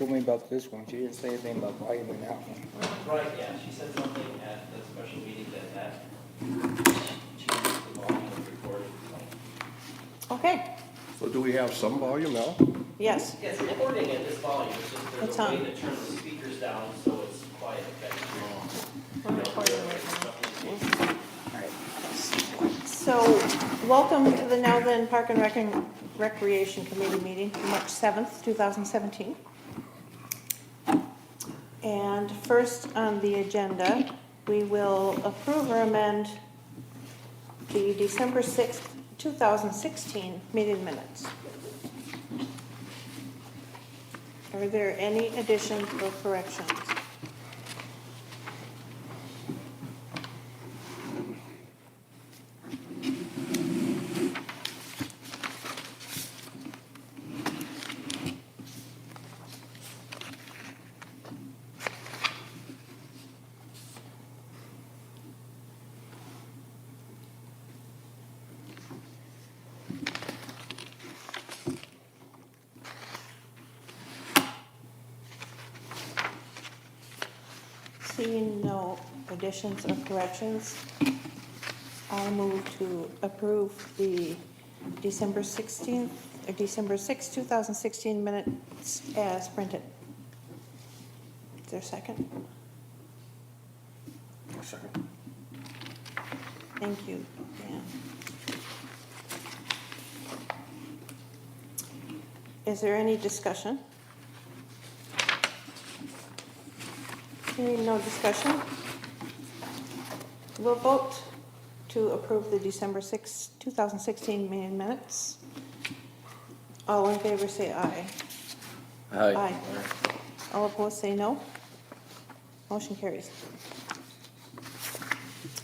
told me about this one. She didn't say anything about volume in that one. Right, yeah, she said something at the special meeting that changes the volume of recording. Okay, So do we have some volume now? yes. Yeah, it's recording at this volume, it's just It's there's a way on. to turn the speakers down so it's quiet. We're recording right now. All right. So, welcome to the Now Then Park and Recreation Committee meeting, March 7th, 2017. And first on the agenda, we will approve or amend the December 6th, 2016 meeting minutes. Are there any additions or corrections? Seeing no additions or corrections, I'll move to approve the December 16th, or December 6th, 2016 minutes as printed. Is there a second? Second. Thank you, Dan. Is there any discussion? Hearing no discussion, we'll vote to approve the December 6, 2016 meeting minutes. All in favor say aye. Aye. All opposed say no. Motion carries.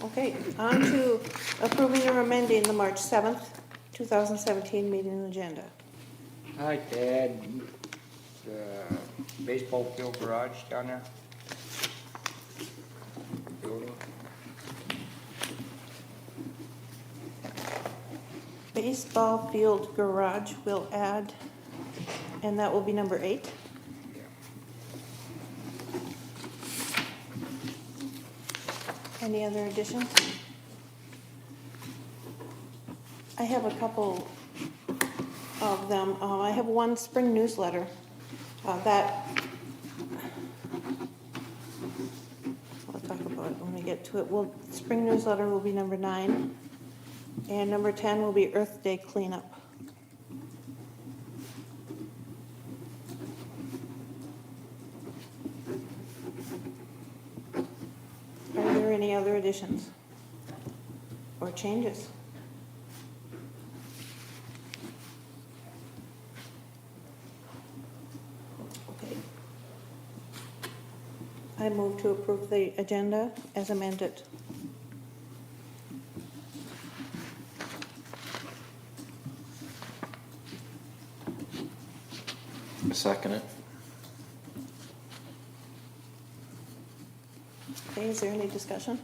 Okay, on to approving or amending the March 7th, 2017 meeting agenda. I'd like to add the baseball field garage down there. Building. Baseball field garage will add, and that will be number 8. Yeah. Any other additions? I have a couple of them. I have one spring newsletter that we'll talk about when we get to it. Spring newsletter will be number 9, and number 10 will be Earth Day cleanup. Are there any other additions or changes? Okay. I move to approve the agenda as amended. Second it. Okay, is there any discussion?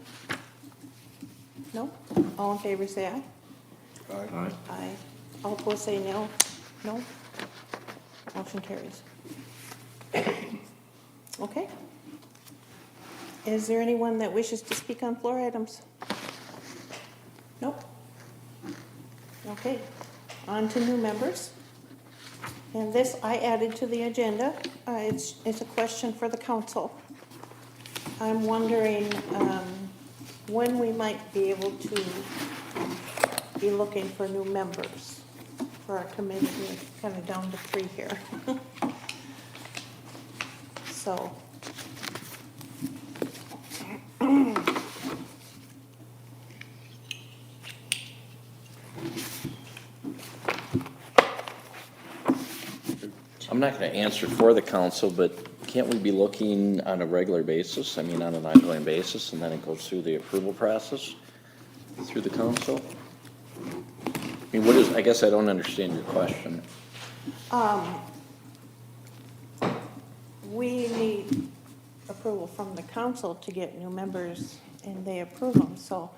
No? All in favor say aye. Aye. Aye. All opposed say no. No? Motion carries. Okay. Is there anyone that wishes to speak on floor items? Nope. Okay, on to new members. And this I added to the agenda. It's a question for the council. I'm wondering when we might be able to be looking for new members for our committee. We're kind of down to 3 here. So. I'm not going to answer for the council, but can't we be looking on a regular basis? I mean, on an ongoing basis, and then it goes through the approval process through the council? I mean, I guess I don't understand your question. We need approval from the council to get new members, and they approve them, so.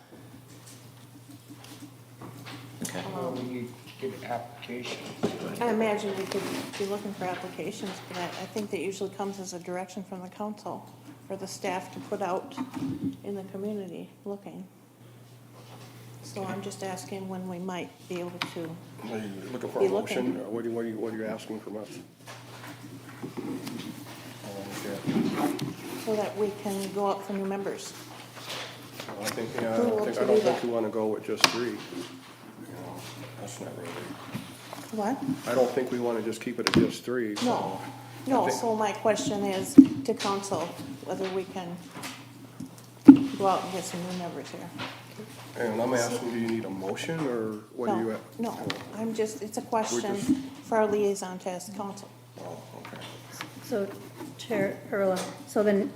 Okay. Well, we need get applications. I imagine we could be looking for applications, but I think that usually comes as a direction from the council for the staff to put out in the community looking. So I'm just asking when we might be able to, Are you looking for Be a looking. motion? Or what are you asking from us? Oh, so that we can go out for new members. okay. I think, yeah, I Who don't wants think, to I don't do think that? you wanna go with just 3. You know, that's not really, What? I don't think we wanna just keep it at just 3, so. No, no, I think- so my question is to council, whether we can go out and get some new members here. And I'm asking, do you need a motion, or what do you? No, no, I'm just, it's a just- question for our liaison to ask council. Oh, okay. So Chair Earl, so then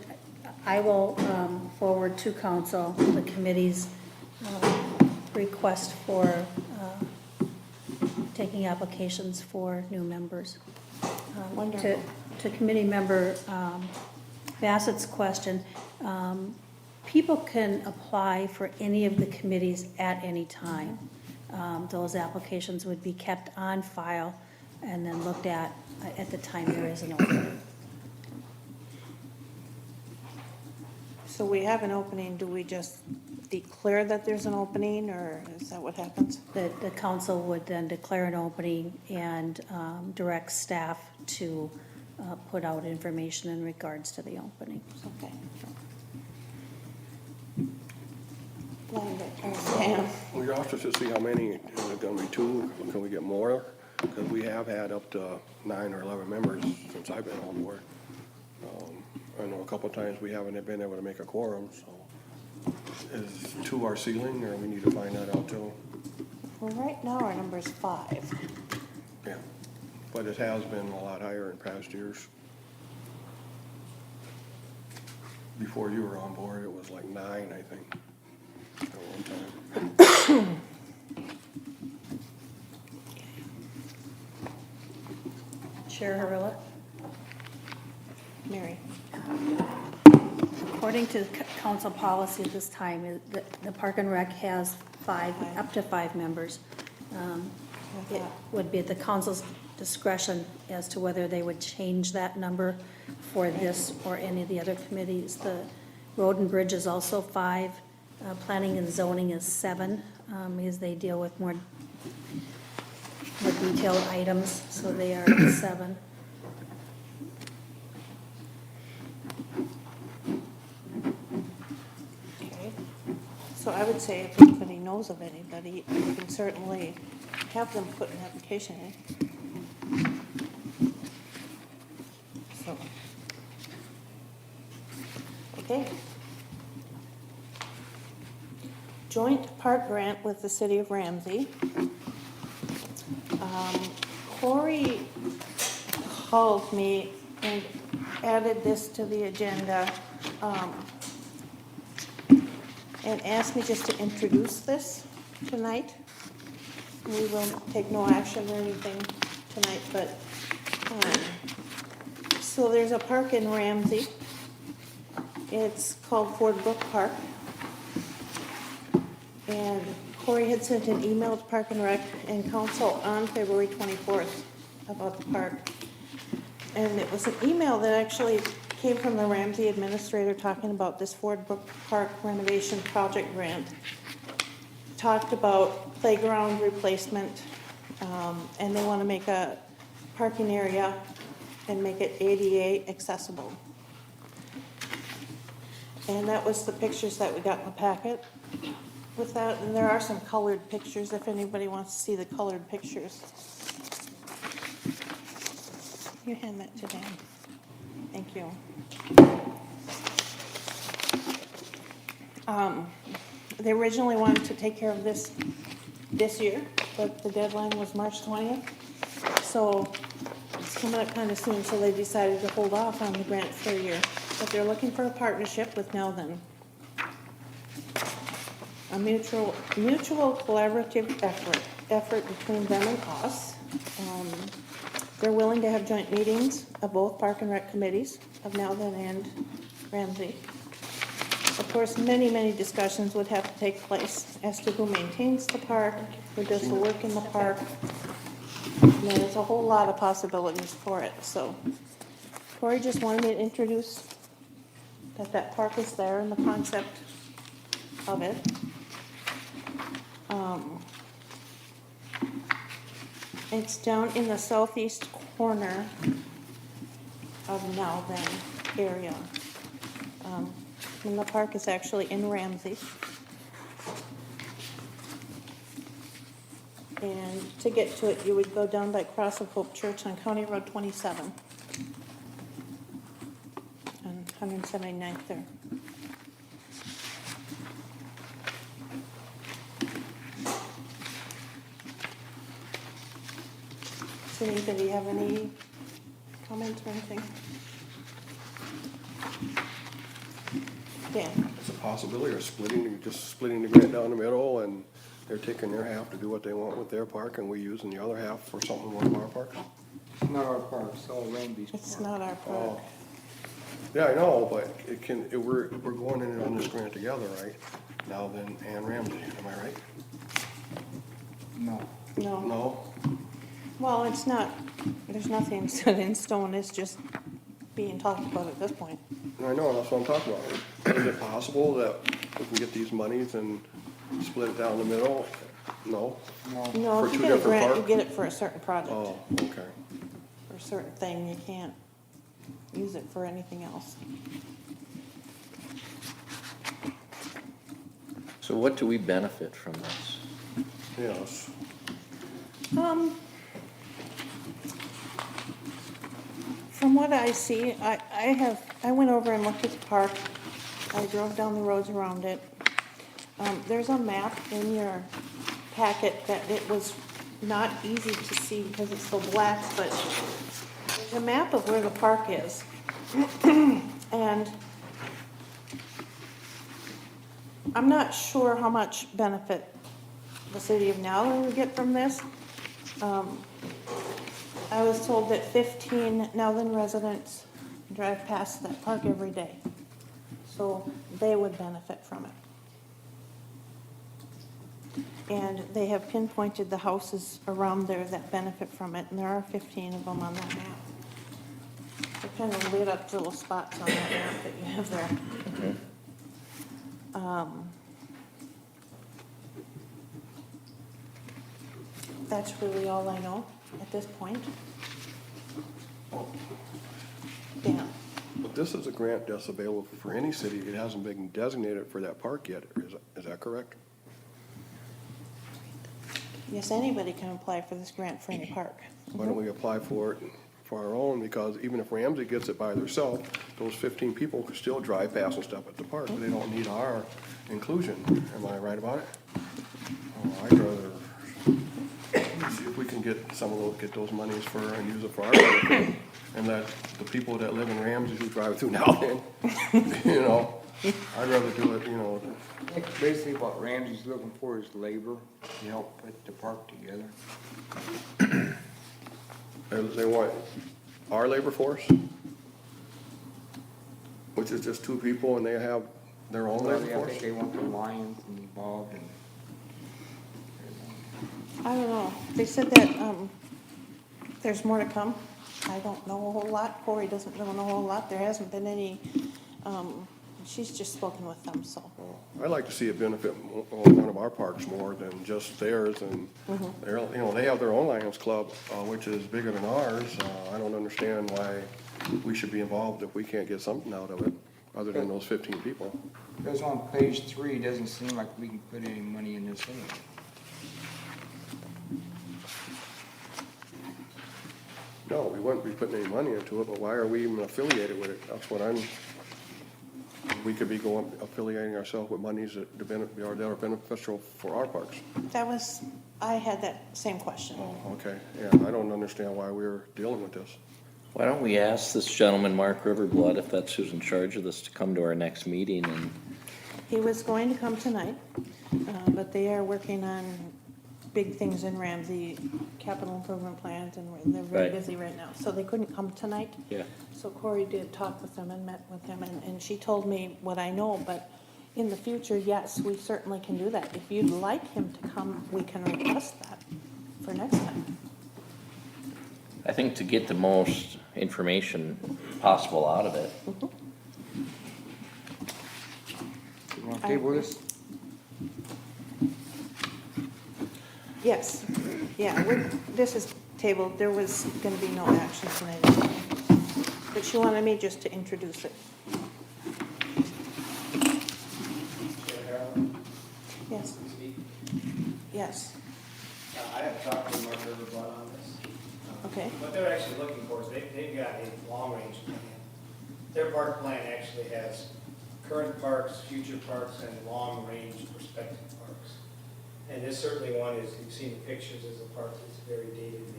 I will forward to council the committee's request for taking applications for new members. Wonderful. To committee member Bassett's question, people can apply for any of the committees at any time. Those applications would be kept on file and then looked at the time there is an opening. So we have an opening, do we just declare that there's an opening, or is that what happens? The council would then declare an opening and direct staff to put out information in regards to the opening. Okay. Linda, or Sam, We also should see how many, is it gonna be 2, can we get more? Because we have had up to 9 or 11 members since I've been on board. I know a couple of times we haven't been able to make a quorum, so. Is 2 our ceiling, or we need to find that out too? well, right now our number is 5. Yeah, but it has been a lot higher in past years. Before you were on board, it was like 9, I think, at one time. Chair Harilla? Mary? According to council policy at this time, the Park and Rec has 5, up to 5 members. It would be at the council's discretion as to whether they would change that number for this or any of the other committees. The Road and Bridge is also 5. Planning and Zoning is 7, because they deal with more detailed items, so they are at 7. Okay. So I would say if anybody knows of anybody, you can certainly have them put an application in. So. Okay. Joint park grant with the city of Ramsey. Corey called me and added this to the agenda, and asked me just to introduce this tonight. We will take no action or anything tonight, but, so there's a park in Ramsey. It's called Ford Brook Park. And Corey had sent an email to Park and Rec and Council on February 24th about the park. And it was an email that actually came from the Ramsey administrator talking about this Ford Brook Park renovation project grant. Talked about playground replacement, and they want to make a parking area and make it ADA accessible. And that was the pictures that we got in the packet with that, and there are some colored pictures if anybody wants to see the colored pictures. You hand that to Dan. Thank you. They originally wanted to take care of this year, but the deadline was March 20th. So it's coming up kind of soon, so they decided to hold off on the grant for a year. But they're looking for a partnership with Now Then. A mutual collaborative effort between them and us. They're willing to have joint meetings of both Park and Rec committees of Now Then and Ramsey. Of course, many, many discussions would have to take place as to who maintains the park, who does the work in the park. There's a whole lot of possibilities for it, so Cory just wanted me to introduce that park is there and the concept of it. It's down in the southeast corner of Nowthen area. And the park is actually in Ramsey. And to get to it, you would go down by Cross of Hope Church on County Road 27. On 179th there. Does anybody have any comments or anything? Dan? It's a possibility of just splitting the grant down the middle, and they're taking their half to do what they want with their park, and we using the other half for something in one of our parks. It's not our park, it's all Ramsey's park. It's not our park. Oh. Yeah, I know, but we're going in on this grant together, right? Now then, and Ramsey, am I right? No. No. No? Well, it's not, there's nothing set in stone, it's just being talked about at this point. I know, that's what I'm talking about. Is it possible that we can get these monies and split it down the middle? No? No. No, For if you two get a different grant, you parks? get it for a certain project, Oh, okay. for a certain thing, you can't use it for anything else. So what do we benefit from this? Yes. From what I see, I went over and looked at the park, I drove down the roads around it. There's a map in your packet that it was not easy to see because it's so black, but there's a map of where the park is. And I'm not sure how much benefit the city of Nowthen would get from this. I was told that 15 Nowthen residents drive past that park every day, so they would benefit from it. And they have pinpointed the houses around there that benefit from it, and there are 15 of them on that map. They're kind of lit up little spots on that map that you have there. That's really all I know at this point. Dan? But this is a grant that's available for any city. It hasn't been designated for that park yet. Is that correct? Yes, anybody can apply for this grant for any park. Why don't we apply for it for our own? Because even if Ramsey gets it by themselves, those 15 people could still drive past and stuff at the park. They don't need our inclusion. Am I right about it? Oh, I'd rather see if we can get get those monies for, and use it for our benefit. And let the people that live in Ramsey who drive through now then, I'd rather do it, I think basically what Ramsey's looking for is labor to help put the park together. They want our labor force, which is just 2 people, and they have their own Well, labor I force? think they want the Lions involved and. I don't know. They said that there's more to come. I don't know a whole lot. Cory doesn't know a whole lot. There hasn't been any, she's just spoken with them, so. I'd like to see it benefit one of our parks more than just theirs, and they have their own Lions Club, which is bigger than ours. I don't understand why we should be involved if we can't get something out of it, other than those 15 people. Because on page 3, it doesn't seem like we can put any money in this anyway. No, we wouldn't be putting any money into it, but why are we even affiliated with it? That's what we could be affiliating ourselves with monies that are beneficial for our parks. I had that same question. Oh, okay, yeah, I don't understand why we're dealing with this. Why don't we ask this gentleman, Mark Riverblood, if that's who's in charge of this, to come to our next meeting and He was going to come tonight, but they are working on big things in Ramsey, capital improvement plans, and they're very Right. busy right now, so they couldn't come tonight. Yeah. So Cory did talk with them and met with him, and she told me what I know, but In the future, yes, we certainly can do that. If you'd like him to come, we can request that for next time. I think to get the most information possible out of it. You want to table this? Yes, yeah, this is tabled, there was gonna be no action tonight. But she wanted me just to introduce it. Chair Harrell, Yes, can you speak? yes, I have talked to Mark Riverblood on this. okay. What they're actually looking for is they've got a long-range plan. Their park plan actually has current parks, future parks, and long-range prospective parks. And this certainly one is, you've seen the pictures, is a park that's very dated and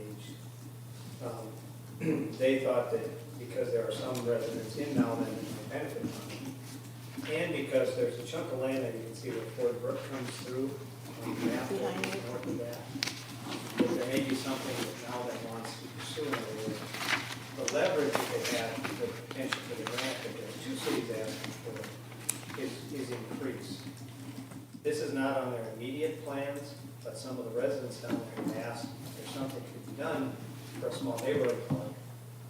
aged. They thought that because there are some residents in Malden that might benefit from it, and because there's a chunk of land that you can see where Ford Brook comes through on the map there, Behind it. north of that, that there may be something that Malden wants to pursue in the area. The leverage that they have, the potential for the grant that the two cities asking for is increased. This is not on their immediate plans, but some of the residents down there have asked if there's something could be done for a small neighborhood park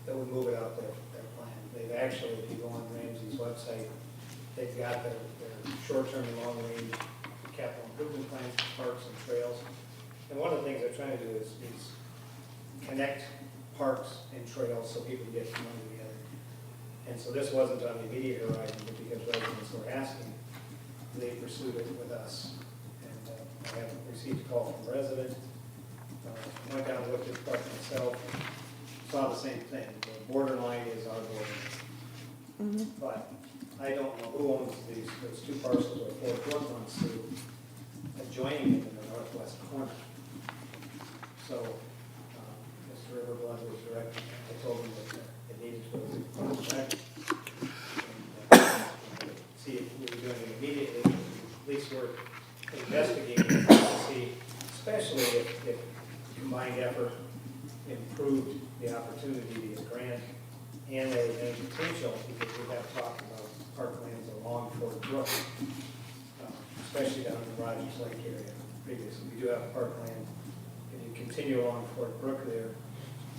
that would move it out their plan. They've actually, if you go on Ramsey's website, they've got their short-term and long-range capital improvement plans for parks and trails. And one of the things they're trying to do is connect parks and trails so people can get some money together. And so this wasn't on the immediate horizon, but because residents were asking, they pursued it with us. And I have received a call from a resident, went down and looked at the park myself, saw the same thing. The borderline is our borderline. But I don't know who owns those two parcels where Fort Brook runs through, adjoining it in the northwest corner. So, Mr. Riverblood was directing, I told him that it needed to go through the contract. See if we were doing it immediately, at least we're investigating it to see, especially if combined effort improved the opportunity to get a grant, and there was any potential, because we have talked about parklands along Fort Brook, especially down in the Rogers Lake area previously. We do have parkland. If you continue along Fort Brook there,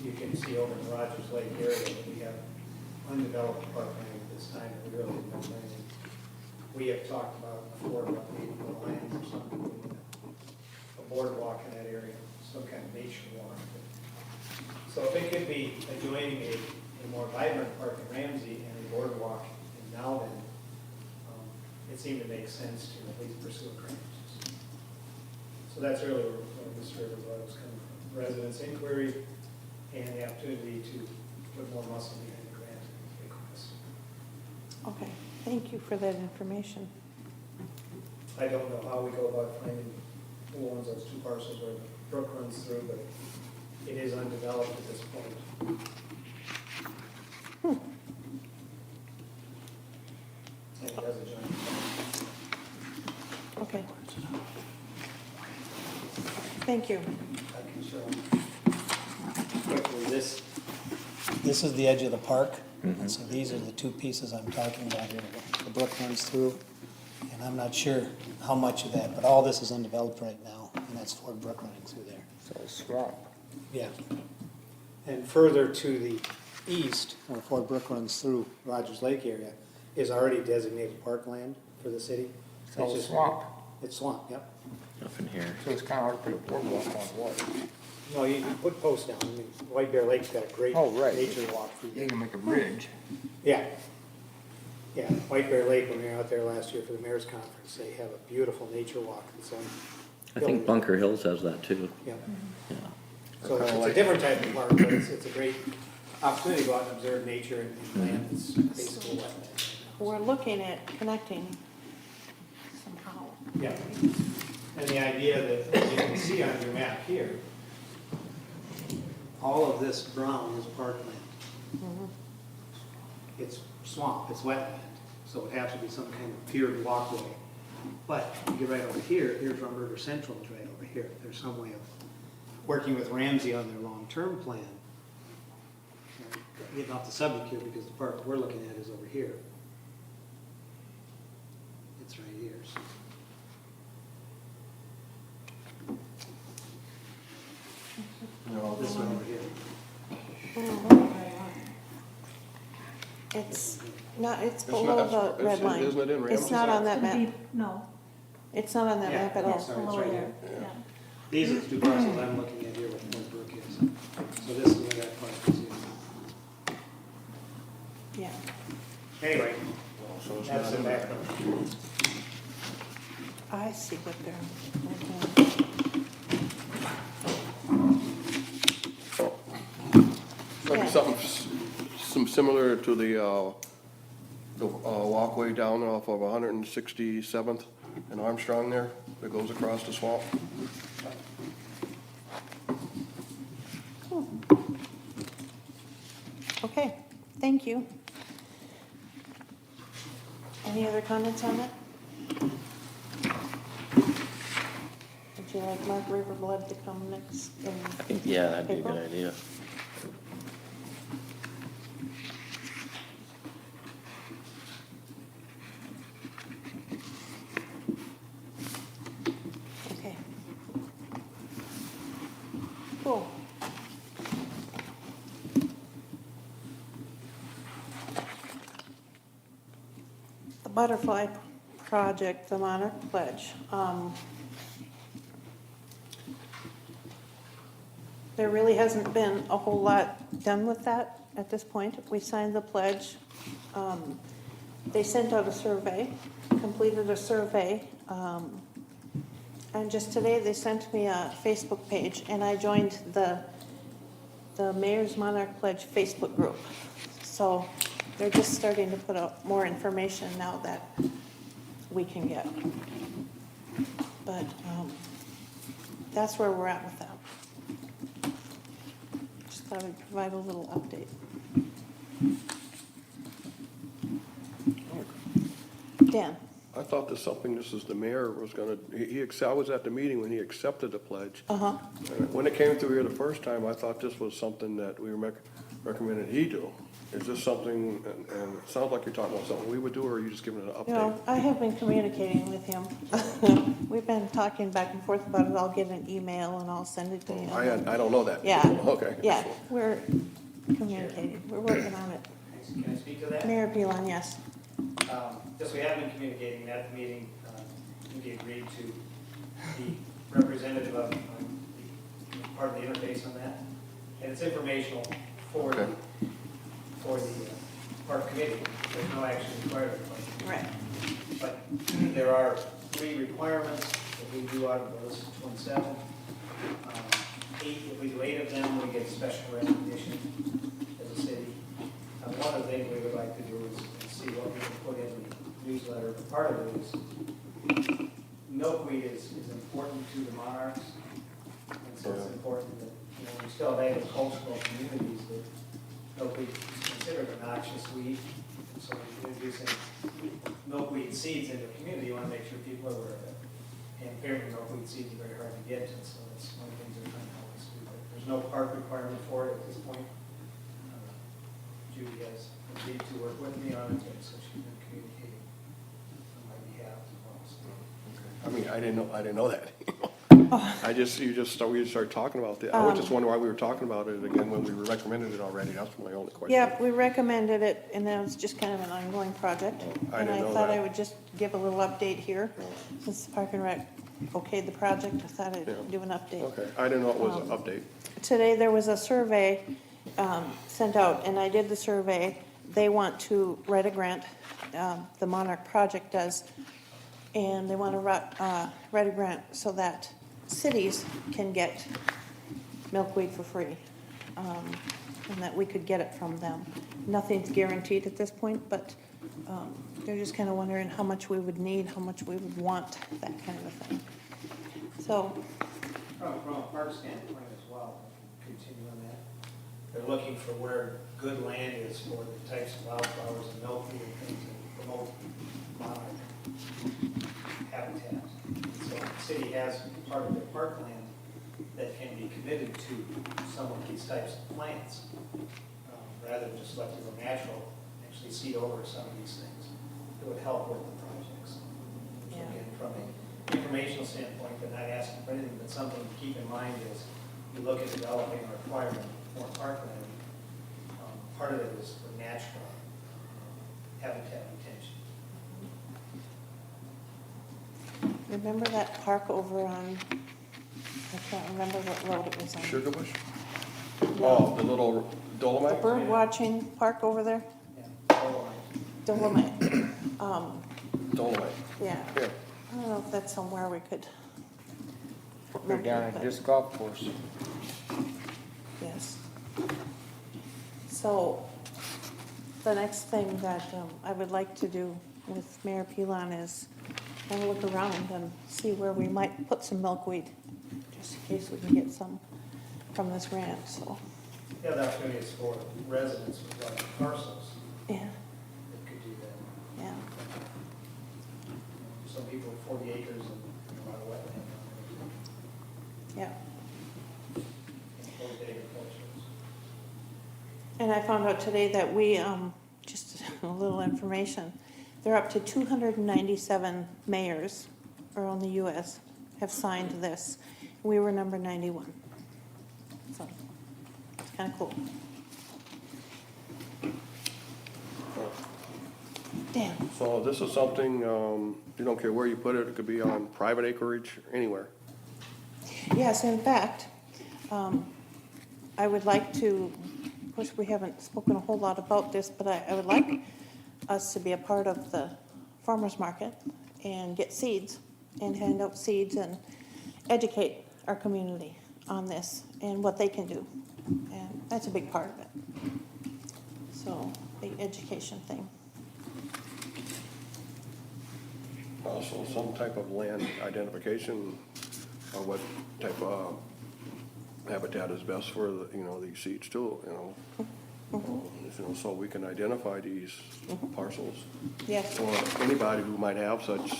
you can see over in the Rogers Lake area that we have undeveloped parkland at this time that we really have no planning. We have talked about before about maybe the Lions or something, a boardwalk in that area, some kind of nature walk. So if it could be adjoining a more vibrant park in Ramsey and a boardwalk in Malden, it seemed to make sense to at least pursue a grant. So that's really where Mr. Riverblood was coming from. Residents' inquiry and the opportunity to put more muscle behind the grant request. Okay, thank you for that information. I don't know how we go about finding who owns those two parcels where the brook runs through, but it is undeveloped at this point. And it does adjoin. Okay. Thank you. I can show. Quickly, this is the edge of the park, and so these are the two pieces I'm talking about here. The brook runs through, and I'm not sure how much of that, but all this is undeveloped right now, and that's Fort Brook running through there. So it's swamp. Yeah. And further to the east, where Fort Brook runs through Rogers Lake area, is already designated parkland for the city. So It's it's just- swamp. It's swamp, yep. Up in here. So it's kind of hard to put a boardwalk on water. No, you put posts down. I mean, White Bear Lake's got a great Oh, right. nature walk through You there. can make a bridge. Yeah. Yeah, White Bear Lake, when we were out there last year for the mayor's conference, they have a beautiful nature walk that's on. I think Bunker Hills has that too. Yeah, Yeah. so it's a different type of park, but it's a great opportunity to go out and observe nature and land that's basically wetland. We're looking at connecting somehow. Yeah, and the idea that you can see on your map here, all of this brown is parkland. It's swamp, it's wetland, so it would have to be some kind of tiered walkway. But you get right over here, here's Rum River Central is right over here. There's some way of working with Ramsey on their long-term plan. Getting off the subject here because the park we're looking at is over here. That's right here. So No, this one over here. It's not, it's It's below not- the red it's- line. isn't it in It's not on that It's gonna map. be- No, It's not on that Yeah. map at Oh, all. sorry, it's below right there, here. yeah. These are the two parcels I'm looking at here with Point Brook is. So this is where that parcel is. Yeah. Anyway, So it's that's not the in there. background. I see what they're, Might Yeah. be something, some similar to the walkway down off of 167th and Armstrong there, that goes across the swamp. okay, thank you. Any other comments on that? Would you like Mark Riverblood to come next? I think, yeah, that'd be a April? good idea. Okay. Cool. The Butterfly Project, the Monarch Pledge. There really hasn't been a whole lot done with that at this point. We signed the pledge. They sent out a survey, completed a survey. And just today, they sent me a Facebook page, and I joined the Mayor's Monarch Pledge Facebook group. So they're just starting to put out more information now that we can get. But that's where we're at with that. Just thought I'd provide a little update. Dan? I thought this something, this is the mayor was gonna, I was at the meeting when he accepted the pledge. Uh-huh. When it came through here the first time, I thought this was something that we recommended he do. Is this something, and it sounds like you're talking about something we would do, or are you just giving an You know, update? I have been communicating with him. We've been talking back and forth about it. I'll get an email and I'll send it to you. I don't know that. Yeah. Okay. Yeah, we're communicating. We're working on it. Can I speak to that? Mayor Pilon, yes. Just we have been communicating at the meeting, we agreed to be representative of, the part of the interface on that. And it's informational for the, Okay. for the park committee. There's no action required. Right. But there are 3 requirements that we do out of the list of 27. 8, if we do 8 of them, we get special recognition as a city. One of the things we would like to do is see what we can put in the newsletter. Part of it is milkweed is important to the monarchs. And so it's important that, you know, we still have agricultural communities that milkweed is considered a noxious weed. And so we're introducing milkweed seeds into the community. You want to make sure people are aware of it. And apparently milkweed seeds are very hard to get, and so that's one of the things we're trying to help us do. But there's no park requirement for it at this point. Judy has agreed to work with me on it, and so she's been communicating on my behalf as well. So I mean, I didn't know that. we just started talking about it. I was just wondering why we were talking about it again when we recommended it already. That's my only question. Yep, we recommended it, and then it's just kind of an ongoing project. I And didn't I know thought that. I would just give a little update here. Since Park and Rec okayed the project, I thought I'd Yeah. do an update. Okay, I didn't know it was an update. Today, there was a survey sent out, and I did the survey. They want to write a grant, the Monarch Project does, and they want to write a grant so that cities can get milkweed for free, and that we could get it from them. Nothing's guaranteed at this point, but they're just kind of wondering how much we would need, how much we would want, that kind of a thing. So, from a park standpoint as well, continue on that. They're looking for where good land is for the types of wildflowers and milkweed and things that promote monarch habitat. So the city has part of their parkland that can be committed to some of these types of plants, rather than just let them go natural, actually seed over some of these things. It would help with the projects. So Yeah. again, from an informational standpoint, they're not asking for anything, but something to keep in mind is, you look at developing a requirement for parkland, part of it is for natural habitat retention. Remember that park over on, I can't remember what road it was on. Sugar Bush? Oh, the little The Dolomite? bird watching park over there, Yeah, all Dolomite. Dolomite, Yeah, yeah. I don't know if that's somewhere we could, Go down at this golf course. yes. So, the next thing that I would like to do with Mayor Pilon is kind of look around and see where we might put some milkweed, just in case we can get some from this ranch, so, the other opportunity is for residents with large parcels yeah, that could do that. yeah. Some people with 40 acres and a lot of wetland. Yeah, Closed agriculture. and I found out today that we, just a little information, they're up to 297 mayors around the US have signed this. We were number 91. So, it's kind of cool. Damn, So this is something, you don't care where you put it, it could be on private acreage, anywhere. yes, in fact, I would like to, of course, we haven't spoken a whole lot about this, but I would like us to be a part of the farmer's market and get seeds and hand out seeds and educate our community on this and what they can do. And that's a big part of it. So, big education thing. Also, some type of land identification, or what type of habitat is best for, the these seeds too, so we can identify these parcels. Yes, Or anybody who might have such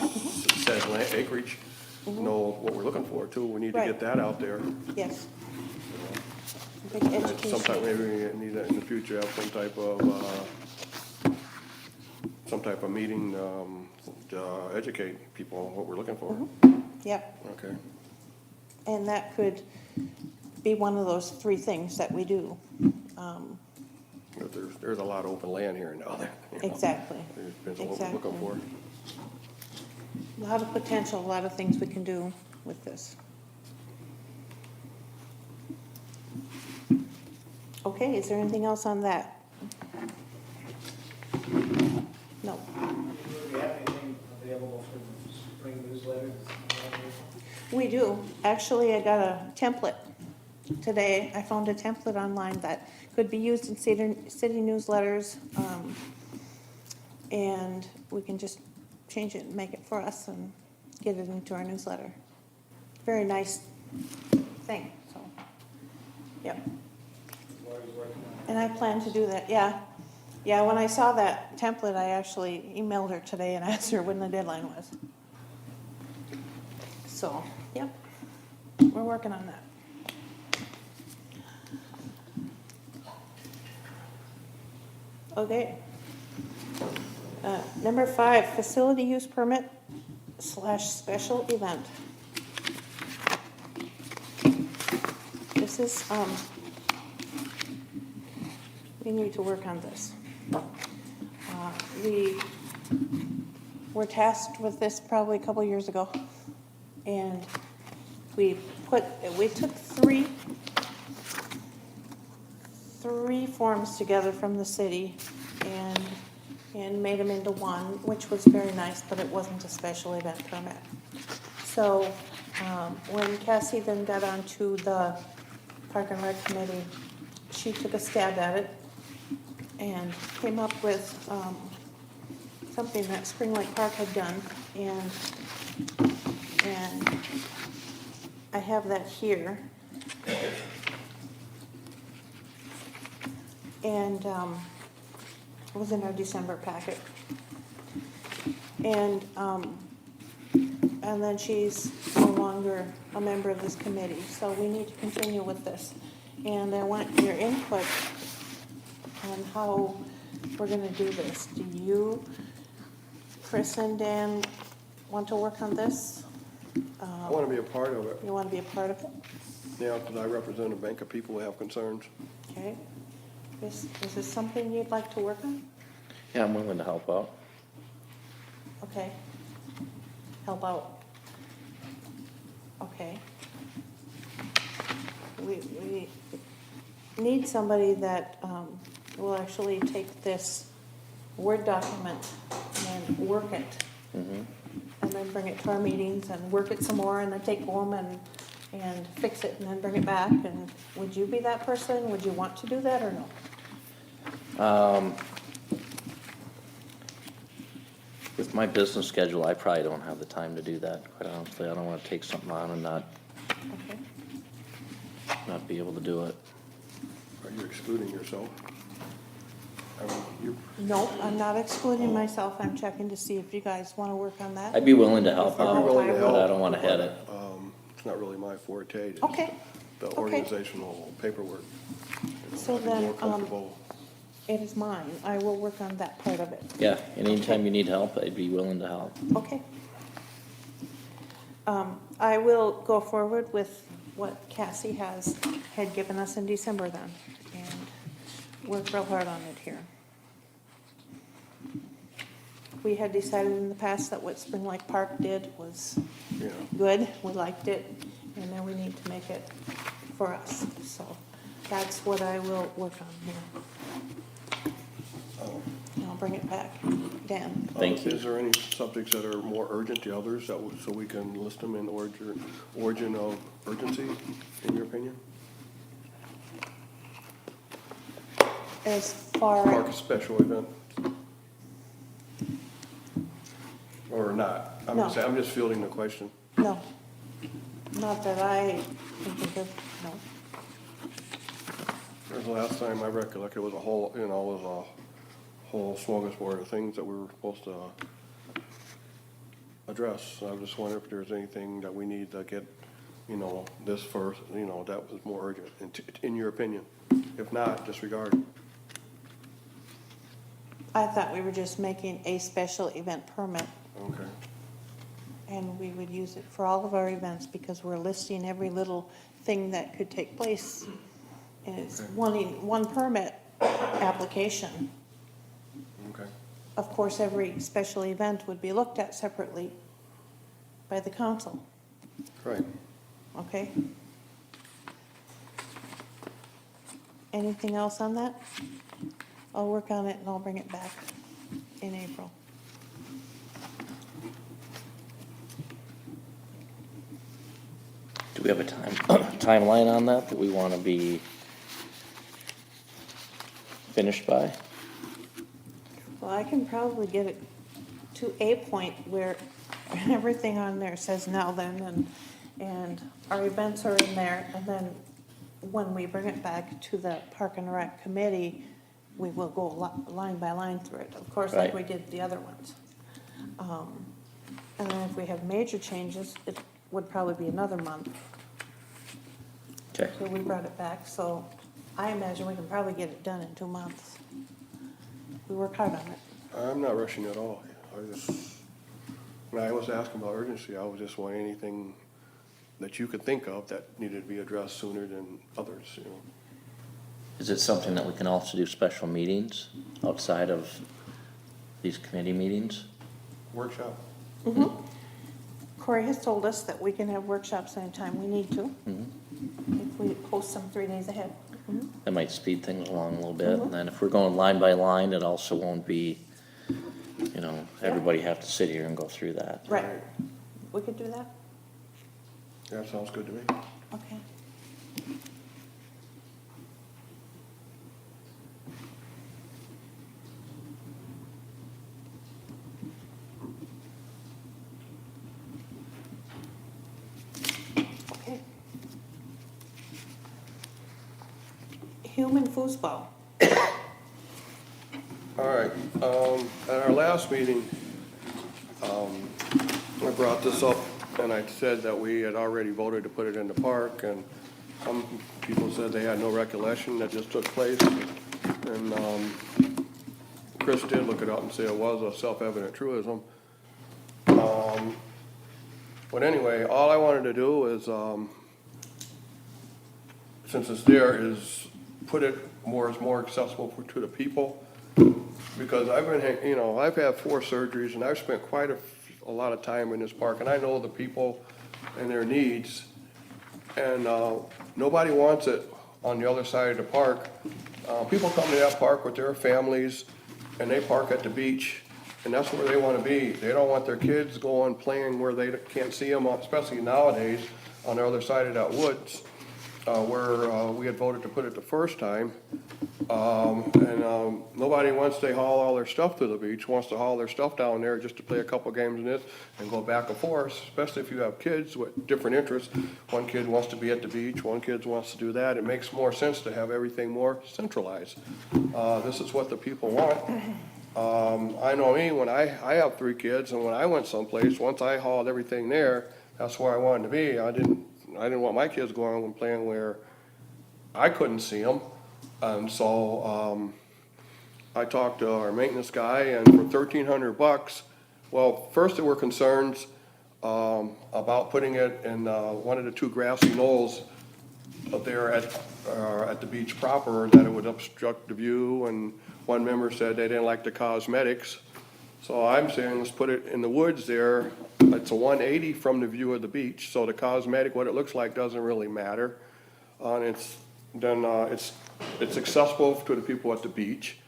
said land acreage, know what we're looking for too. We need to Right. get that out there. yes. Big And sometime, education. maybe we need that in the future, have some type of meeting, to educate people on what we're looking for. Yep. Okay. And that could be one of those three things that we do. But there's a lot of open land here now. Exactly. It depends on what we're looking for. A lot of potential, a lot of things we can do with this. Okay, is there anything else on that? No. Do you have anything available for the spring newsletter? We do. Actually, I got a template today. I found a template online that could be used in city newsletters. And we can just change it and make it for us and get it into our newsletter. Very nice thing, so, yep. Lori's working on it. And I plan to do that, yeah. Yeah, when I saw that template, I actually emailed her today and asked her when the deadline was. So, yep, we're working on that. Okay. Number 5, facility use permit / special event. This is, we need to work on this. We were tasked with this probably a couple years ago. And we took three forms together from the city and made them into one, which was very nice, but it wasn't a special event permit. So, when Cassie then got onto the Park and Rec Committee, she took a stab at it and came up with, something that Spring Lake Park had done, and I have that here. And, it was in our December packet. And then she's no longer a member of this committee, so we need to continue with this. And I want your input on how we're gonna do this. Do you, Chris and Dan, want to work on this? I wanna be a part of it, You want to be a part of it? yeah, because I represent a bank of people who have concerns. Okay. Is this something you'd like to work on? Yeah, I'm willing to help out. Okay. Help out. Okay. We need somebody that will actually take this Word document and work it. Mhm. And then bring it to our meetings and work it some more and then take home and fix it and then bring it back. And would you be that person? Would you want to do that or no? With my business schedule, I probably don't have the time to do that, quite honestly. I don't wanna take something on and Okay. not be able to do it. Are you excluding yourself? I mean, you, No, I'm not excluding myself. I'm checking to see if you guys want to work on that. I'd be willing to help I'd be out, willing to but help. I don't wanna head it. it's not really my forte. it's Okay. The Okay. organizational paperwork. So I'd be then, more comfortable. It is mine. I will work on that part of it. Yeah, anytime you need help, I'd be willing to help. Okay. I will go forward with what Cassie had given us in December then, and work real hard on it here. We had decided in the past that what Spring Lake Park did was Yeah. good, we liked it, and now we need to make it for us. So that's what I will work on here. And I'll bring it back. Dan? Thank you. Is there any subjects that are more urgent to others, so we can list them in origin of urgency, in your opinion? As far, Mark a special event? Or not? No. I'm just fielding the question. no, not that I can think of, no. Whereas the last time I recollect, it was a whole, it was a whole smorgasbord of things that we were supposed to address. I was just wondering if there's anything that we need to get, this first, that was more urgent, in your opinion. If not, disregard. I thought we were just making a special event permit, Okay. and we would use it for all of our events, because we're listing every little thing that could take place. And it's Okay. one permit application. Okay. Of course, every special event would be looked at separately by the council, Right. okay? Anything else on that? I'll work on it and I'll bring it back in April. Do we have a timeline on that we wanna be finished by? Well, I can probably get it to a point where everything on there says now then, and our events are in there, and then when we bring it back to the Park and Rec Committee, we will go line by line through it, of course, like we Right. did the other ones. And then if we have major changes, it would probably be another month Okay, till we brought it back, so I imagine we can probably get it done in 2 months. We work hard on it. I'm not rushing at all. When I was asking about urgency, I was just wanting anything that you could think of that needed to be addressed sooner than others, is it something that we can also do special meetings outside of these committee meetings? Workshop. Corey has told us that we can have workshops anytime we need to, Mhm. if we post them 3 days ahead. That might speed things along a little bit, and then if we're going line by line, it also won't be, everybody have to sit here and go through that. Right. We could do that? That sounds good to me. Okay. Okay. Human foosball. All right, at our last meeting, I brought this up, and I said that we had already voted to put it in the park, and some people said they had no recollection that this took place. And Chris did look it up and say it was a self-evident truism. But anyway, all I wanted to do is, since it's there, is put it more accessible to the people. Because I've been, you know, I've had 4 surgeries and I've spent quite a lot of time in this park, and I know the people and their needs. And nobody wants it on the other side of the park. People come to that park with their families and they park at the beach, and that's where they want to be. They don't want their kids going playing where they can't see them, especially nowadays, on the other side of that woods, where we had voted to put it the first time. Nobody, once they haul all their stuff to the beach, wants to haul their stuff down there just to play a couple games in this and go back and forth, especially if you have kids with different interests. One kid wants to be at the beach, one kid wants to do that. It makes more sense to have everything more centralized. This is what the people want. I know me, when I have 3 kids, and when I went someplace, once I hauled everything there, that's where I wanted to be. I didn't want my kids going and playing where I couldn't see them. And so, I talked to our maintenance guy, and for $1,300, well, first there were concerns, about putting it in, one of the 2 grassy knolls up there at the beach proper, that it would obstruct the view, and one member said they didn't like the cosmetics. So I'm saying, let's put it in the woods there. It's a 180 from the view of the beach, so the cosmetic, what it looks like, doesn't really matter. And it's accessible to the people at the beach.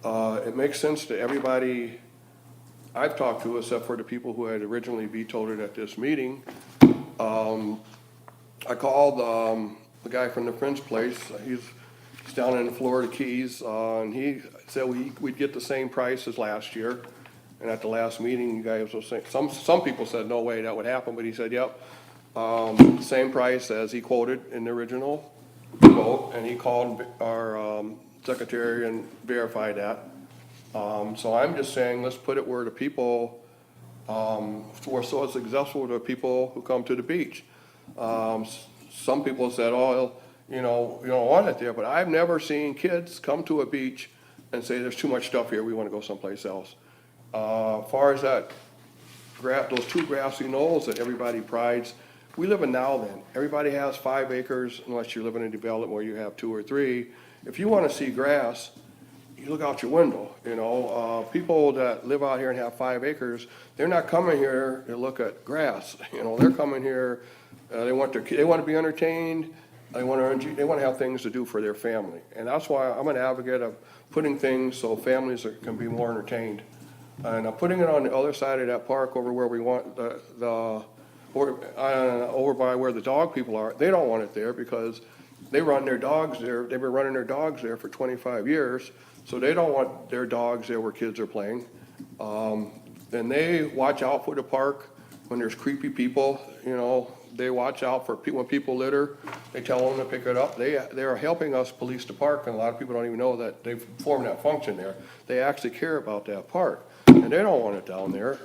It makes sense to everybody I've talked to, except for the people who had originally vetoed it at this meeting. I called the guy from the French place. He's down in the Florida Keys, and he said we'd get the same price as last year. And at the last meeting, you guys were saying, some people said no way that would happen, but he said, yep, same price as he quoted in the original quote, and he called our secretary and verified that. So I'm just saying, let's put it where the people, so it's accessible to people who come to the beach. Some people said, oh, you know, you don't want it there, but I've never seen kids come to a beach and say, there's too much stuff here, we want to go someplace else. As far as that, those 2 grassy knolls that everybody prides, we live in Nowland. Everybody has 5 acres, unless you live in a development where you have 2 or 3. If you want to see grass, you look out your window, you know. People that live out here and have 5 acres, they're not coming here to look at grass. You know, they're coming here, they want to be entertained, they want to have things to do for their family. And that's why I'm an advocate of putting things so families can be more entertained. And putting it on the other side of that park, over where we want over by where the dog people are, they don't want it there because they run their dogs there. They've been running their dogs there for 25 years, so they don't want their dogs there where kids are playing. And they watch out for the park when there's creepy people. You know, they watch out for people when people litter. They tell them to pick it up. They are helping us police the park, and a lot of people don't even know that they've formed that function there. They actually care about that park, and they don't want it down there.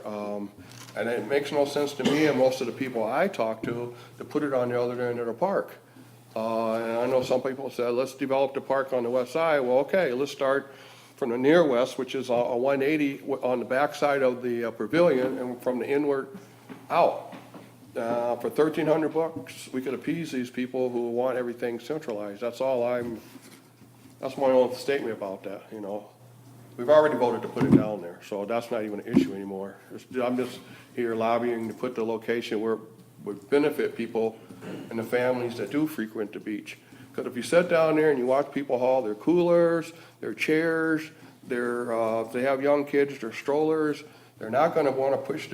And it makes no sense to me and most of the people I talk to put it on the other end of the park. And I know some people said, let's develop the park on the west side. Well, okay, let's start from the near west, which is a 180 on the back side of the pavilion, and from the inward out. For $1,300, we could appease these people who want everything centralized. That's my own statement about that, you know. We've already voted to put it down there, so that's not even an issue anymore. I'm just here lobbying to put the location where it would benefit people and the families that do frequent the beach. Because if you sit down there and you watch people haul their coolers, their chairs, if they have young kids, their strollers, they're not gonna wanna push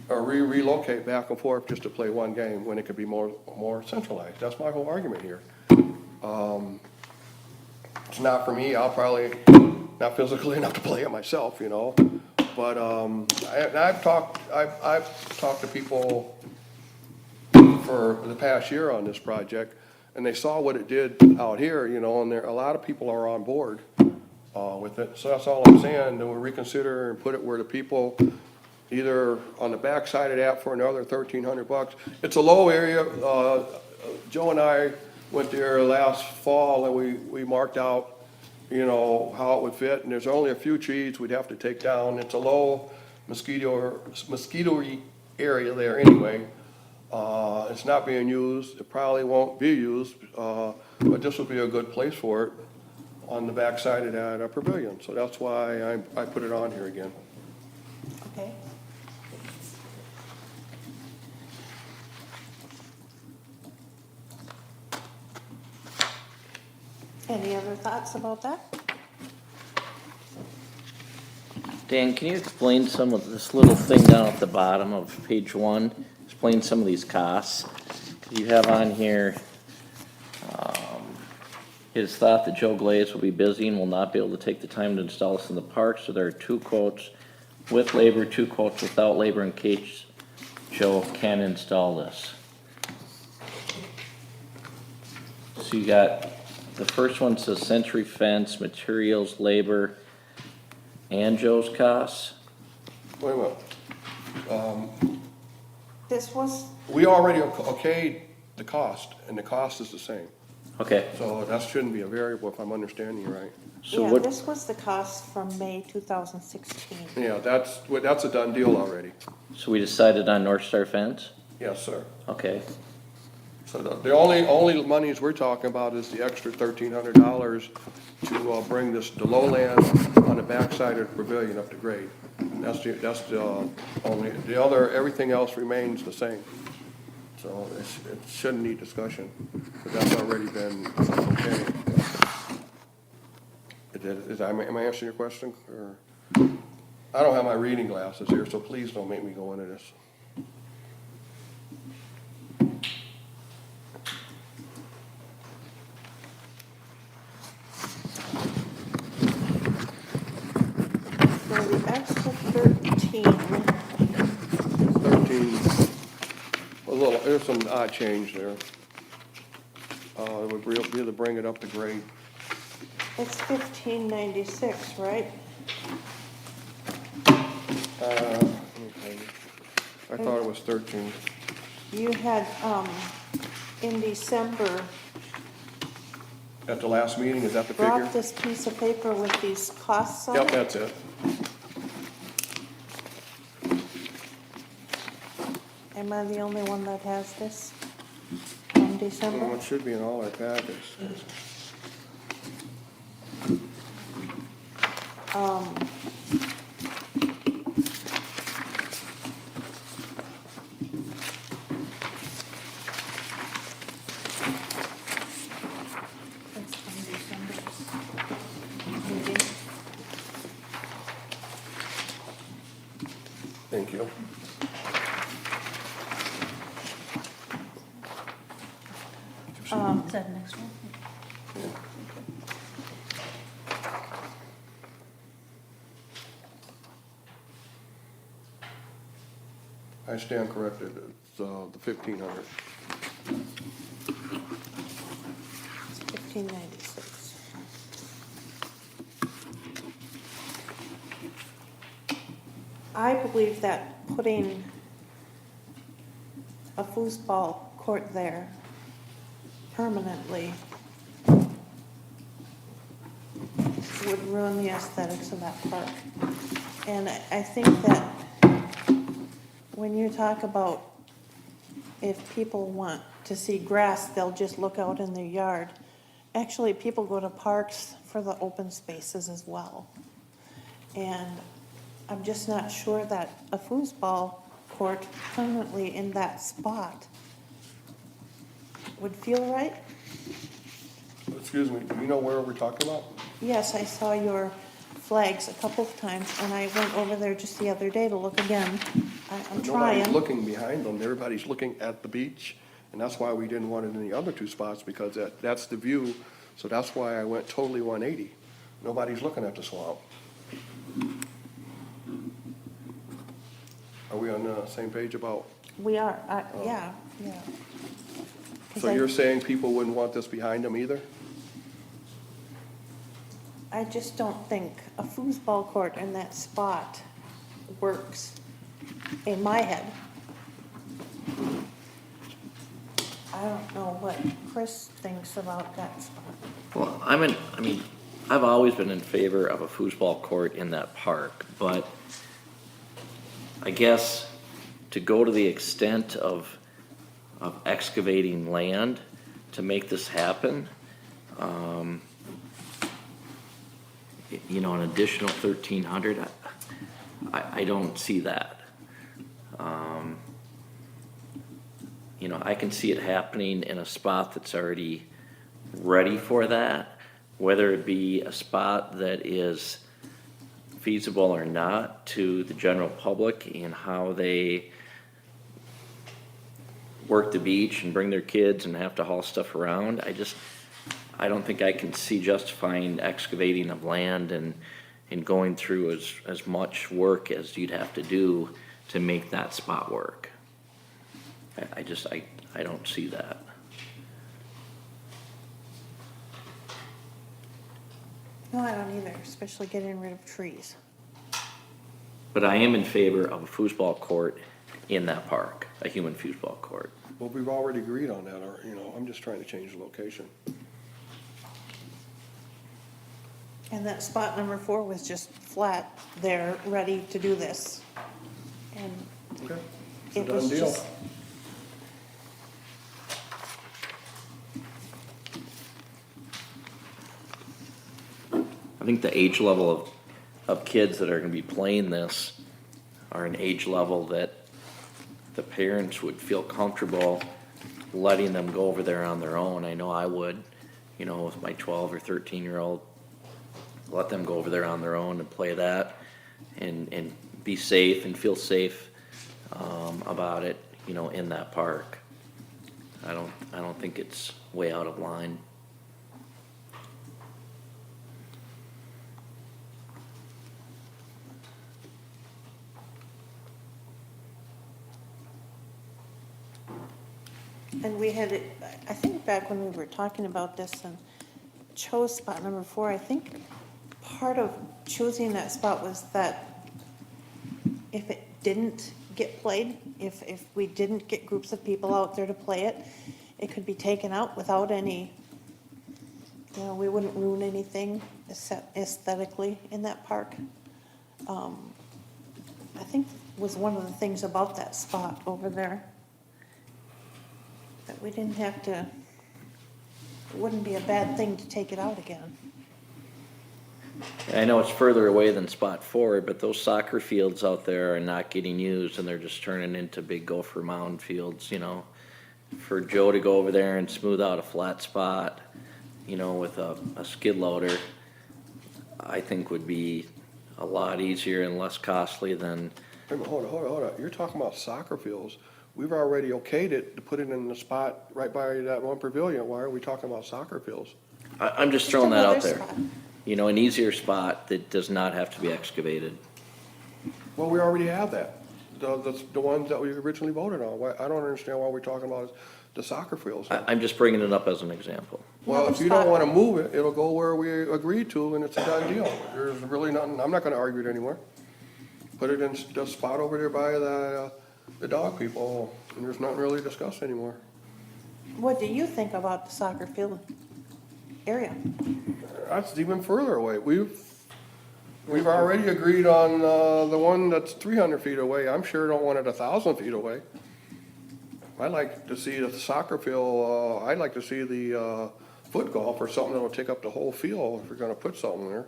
or relocate back and forth just to play one game when it could be more centralized. That's my whole argument here. It's not for me. I'll probably not physically enough to play it myself, you know. But I've talked to people for the past year on this project, and they saw what it did out here, you know, and a lot of people are on board with it. So that's all I'm saying. Then we'll reconsider and put it where the people, either on the back side of that for another $1,300. It's a low area. Joe and I went there last fall, and we marked out, you know, how it would fit, and there's only a few trees we'd have to take down. It's a low mosquito area there anyway. It's not being used, it probably won't be used, but this would be a good place for it on the backside of that pavilion. So that's why I put it on here again. Okay. Any other thoughts about that? Dan, can you explain some of this little thing down at the bottom of page 1? Explain some of these costs. You have on here, it is thought that Joe Glaze will be busy and will not be able to take the time to install this in the park, so there are 2 quotes with labor, 2 quotes without labor in case Joe can install this. So you got, the first one says Century Fence, materials, labor, and Joe's costs. Wait a minute. This was, We already okayed the cost, and the cost is the same. Okay, So that shouldn't be a variable if I'm understanding you right. so yeah, what, this was the cost from May 2016. Yeah, that's a done deal already. so we decided on North Star Fence? Yes, sir. Okay, So the only monies we're talking about is the extra $1,300 to bring the lowland on the backside of the pavilion up to grade. That's the only, the other, everything else remains the same. So it shouldn't need discussion, but that's already been okay. Am I answering your question, or? I don't have my reading glasses here, so please don't make me go into this. For the extra 13, 13, there's some odd change there. Would be able to bring it up to grade. it's 1596, right? Okay. I thought it was 13. You had, in December, At the last meeting, is that the figure? brought this piece of paper with these costs on Yep, it. that's it. Am I the only one that has this from Well, December? it should be in all our packets. It's from December's meeting. Thank you. Is that the next one? I stand corrected, it's the 1,500. It's 1596. I believe that putting a foosball court there permanently would ruin the aesthetics of that park. And I think that when you talk about if people want to see grass, they'll just look out in their yard. Actually, people go to parks for the open spaces as well. And I'm just not sure that a foosball court permanently in that spot would feel right. Excuse me, do you know where we're talking about? Yes, I saw your flags a couple of times, and I went over there just the other day to look again. I'm Nobody's trying. looking behind them, everybody's looking at the beach, and that's why we didn't want it in the other 2 spots, because that's the view, so that's why I went totally 180. Nobody's looking at the swamp. Are we on the same page about, We are, yeah, yeah. 'Cause so I- you're saying people wouldn't want this behind them either? I just don't think a foosball court in that spot works in my head. I don't know what Chris thinks about that spot. well, I mean, I've always been in favor of a foosball court in that park, but I guess to go to the extent of excavating land to make this happen, you know, an additional 1,300, I don't see that. You know, I can see it happening in a spot that's already ready for that, whether it be a spot that is feasible or not to the general public in how they work the beach and bring their kids and have to haul stuff around. I don't think I can see justifying excavating of land and going through as much work as you'd have to do to make that spot work. I don't see that. No, I don't either, especially getting rid of trees. But I am in favor of a foosball court in that park, a human foosball court. Well, we've already agreed on that, or, you know, I'm just trying to change the location. And that spot number 4 was just flat there, ready to do this. And Okay. It's a it done was deal. just, I think the age level of kids that are gonna be playing this are an age level that the parents would feel comfortable letting them go over there on their own. I know I would, you know, with my 12 or 13-year-old, let them go over there on their own and play that and be safe and feel safe about it, you know, in that park. I don't think it's way out of line. and we had it, I think back when we were talking about this and chose spot number 4, I think part of choosing that spot was that if it didn't get played, if we didn't get groups of people out there to play it, it could be taken out without any, you know, we wouldn't ruin anything aesthetically in that park. I think was one of the things about that spot over there, that we didn't have to, it wouldn't be a bad thing to take it out again. I know it's further away than spot 4, but those soccer fields out there are not getting used and they're just turning into big Gopher Mound fields, you know. For Joe to go over there and smooth out a flat spot, you know, with a skid loader, I think would be a lot easier and less costly than, Wait a minute, hold on. You're talking about soccer fields. We've already okayed it to put it in the spot right by that one pavilion. Why are we talking about soccer fields? I'm just throwing that out there. Another spot. You know, an easier spot that does not have to be excavated. Well, we already have that. The ones that we originally voted on. Why, I don't understand why we're talking about the soccer fields. I'm just bringing it up as an example. Well, Another if you don't spot. wanna move it, it'll go where we agreed to and it's a done deal. There's really nothing, I'm not gonna argue it anymore. Put it in the spot over there by the dog people, and there's nothing really discussed anymore. What do you think about the soccer field area? That's even further away. We've already agreed on, the one that's 300 feet away. I'm sure don't want it 1,000 feet away. I'd like to see the soccer field, I'd like to see the, foot golf or something that'll take up the whole field if you're gonna put something there.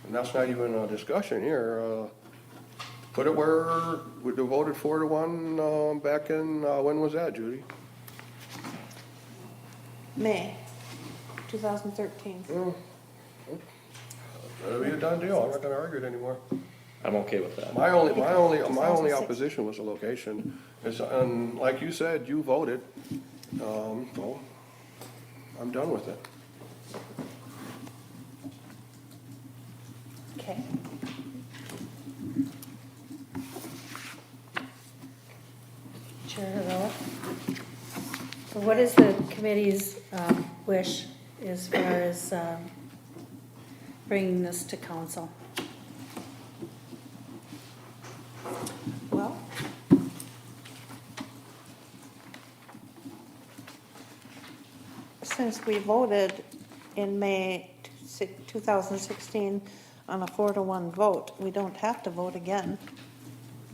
And that's not even a discussion here. Put it where we voted 4-1, back in, when was that, Judy? May 2013. It'll be a done deal. I'm not gonna argue it anymore. I'm okay with that. My only 2006. opposition was the location. And like you said, you voted, so I'm done with it. Okay. Chair Havella? So what is the committee's wish as far as bringing this to council? Well, since we voted in May 2016 on a 4-to-1 vote. We don't have to vote again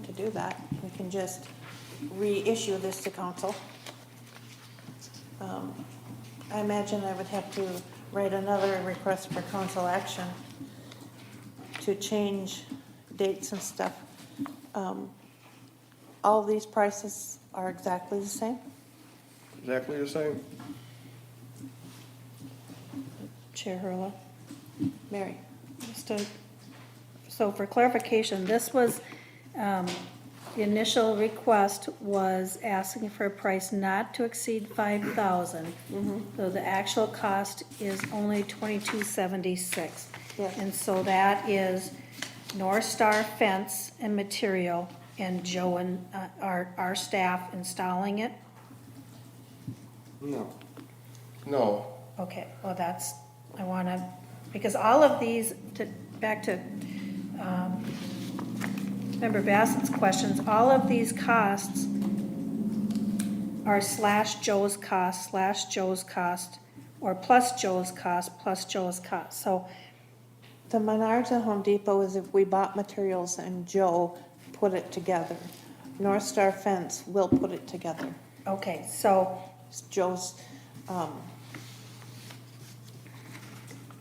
to do that. We can just reissue this to council. I imagine I would have to write another request for council action to change dates and stuff. All these prices are exactly the same? Exactly the same. Chair Hurla. Mary? So for clarification, this was, the initial request was asking for a price not to exceed 5,000. So the actual cost is only 2276. Yes. And so that is North Star fence and material and Joe and our staff installing it? No. No, Okay, well, that's, I want to, because all of these, back to Member Bassett's questions, all of these costs are slash Joe's cost, or plus Joe's cost. So, The Menards and Home Depot is if we bought materials and Joe put it together. North Star Fence will put it together. okay, so, It's Joe's,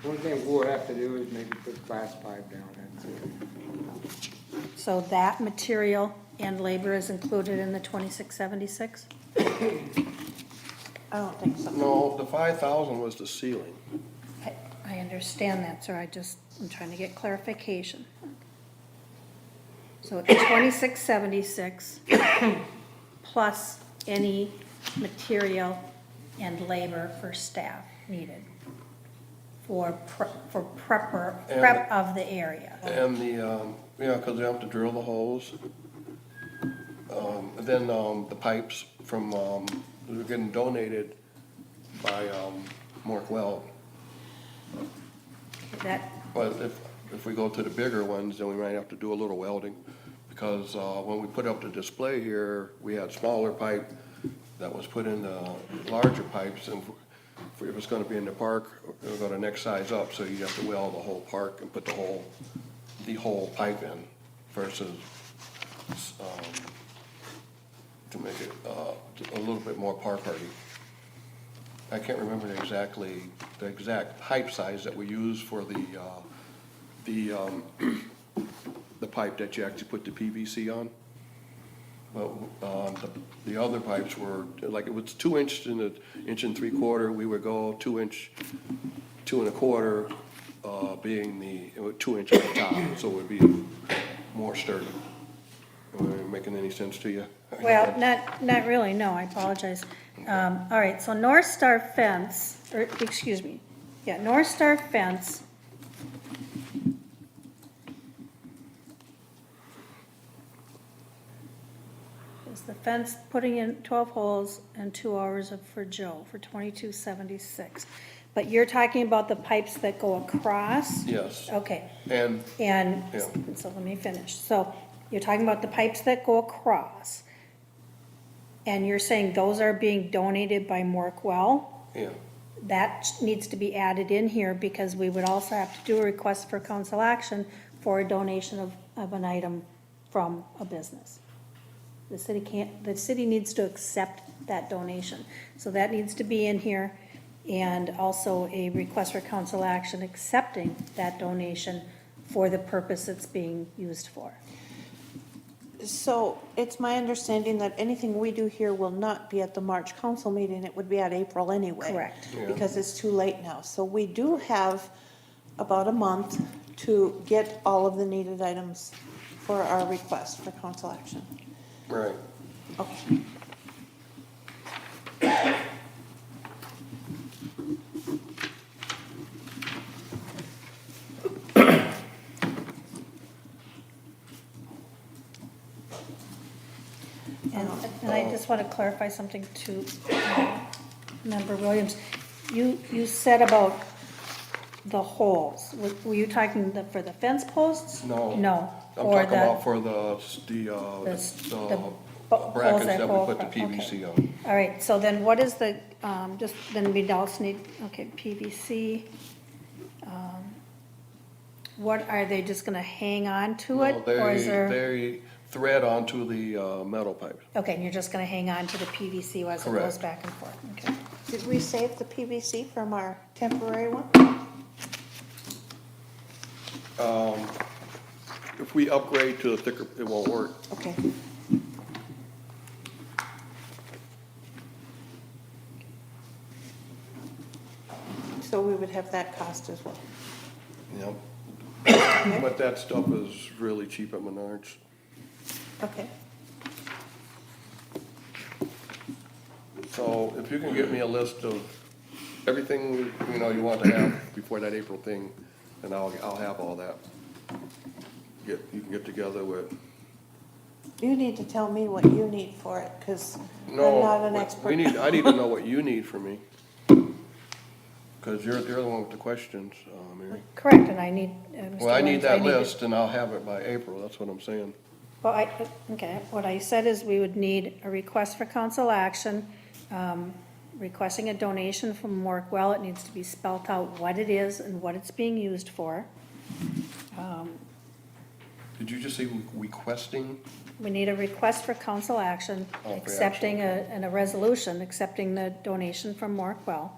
One thing we'll have to do is maybe put class 5 down, that's it. so that material and labor is included in the 2676? I don't think so. no, the 5,000 was the ceiling. I understand that, sir, I'm trying to get clarification. So it's 2676 plus any material and labor for staff needed for prep of the area. And the, because they have to drill the holes. And then the pipes from, they're getting donated by Morkwell. That, But if we go to the bigger ones, then we might have to do a little welding. Because when we put up the display here, we had smaller pipe that was put in the larger pipes. And if it's gonna be in the park, we're gonna next size up, so you have to weld the whole park and put the whole pipe in versus to make it a little bit more park hardy. I can't remember the exact pipe size that we use for the pipe that you actually put the PVC on. But the other pipes were, like, it was 2 inch and an 1.75 inch. We would go 2 inch, 2 1/4, being the 2 inch on the top, so it would be more sturdy. Am I making any sense to you? well, not really, no, I apologize. All right, so North Star Fence, or, excuse me, yeah, North Star Fence. Is the fence putting in 12 holes and 2 hours for Joe for 2276. But you're talking about the pipes that go across? Yes, Okay, and, and, Yeah. so let me finish. So you're talking about the pipes that go across. And you're saying those are being donated by Morkwell? yeah, That needs to be added in here because we would also have to do a request for council action for a donation of an item from a business. The city needs to accept that donation. So that needs to be in here, and also a request for council action accepting that donation for the purpose it's being used for. So it's my understanding that anything we do here will not be at the March council meeting. It would be at April anyway. Correct. Yeah. Because it's too late now. So we do have about a month to get all of the needed items for our request for council action. right. Okay. And I just want to clarify something to Member Williams. You said about the holes. Were you talking for the fence posts? No. No. I'm for talking the- about for the brackets that we put the PVC on. All right, so then what is the, then we also need, okay, PVC. What, are they just gonna hang on to it? No, Or is there, They thread onto the metal pipes. okay, and you're just gonna hang on to the PVC as it goes Correct. back and forth, okay. Did we save the PVC from our temporary one? If we upgrade to the thicker, it won't work. Okay. So we would have that cost as well. Yep. But that stuff is really cheap at Menards. Okay. So if you can get me a list of everything, you know, you want to have before that April thing, then I'll have all that. You can get together with, You need to tell me what you need for it, because I'm not an no, expert. I need to know what you need from me. Cause you're the one with the questions, Mary. Correct, and I need, Mr. Well, I need Williams, that to- list and I'll have it by April, that's what I'm saying. Well, okay, what I said is we would need a request for council action, requesting a donation from Morkwell. It needs to be spelt out what it is and what it's being used for. Did you just say requesting? We need a request for council action, Oh, for accepting and a resolution, accepting the donation from Morkwell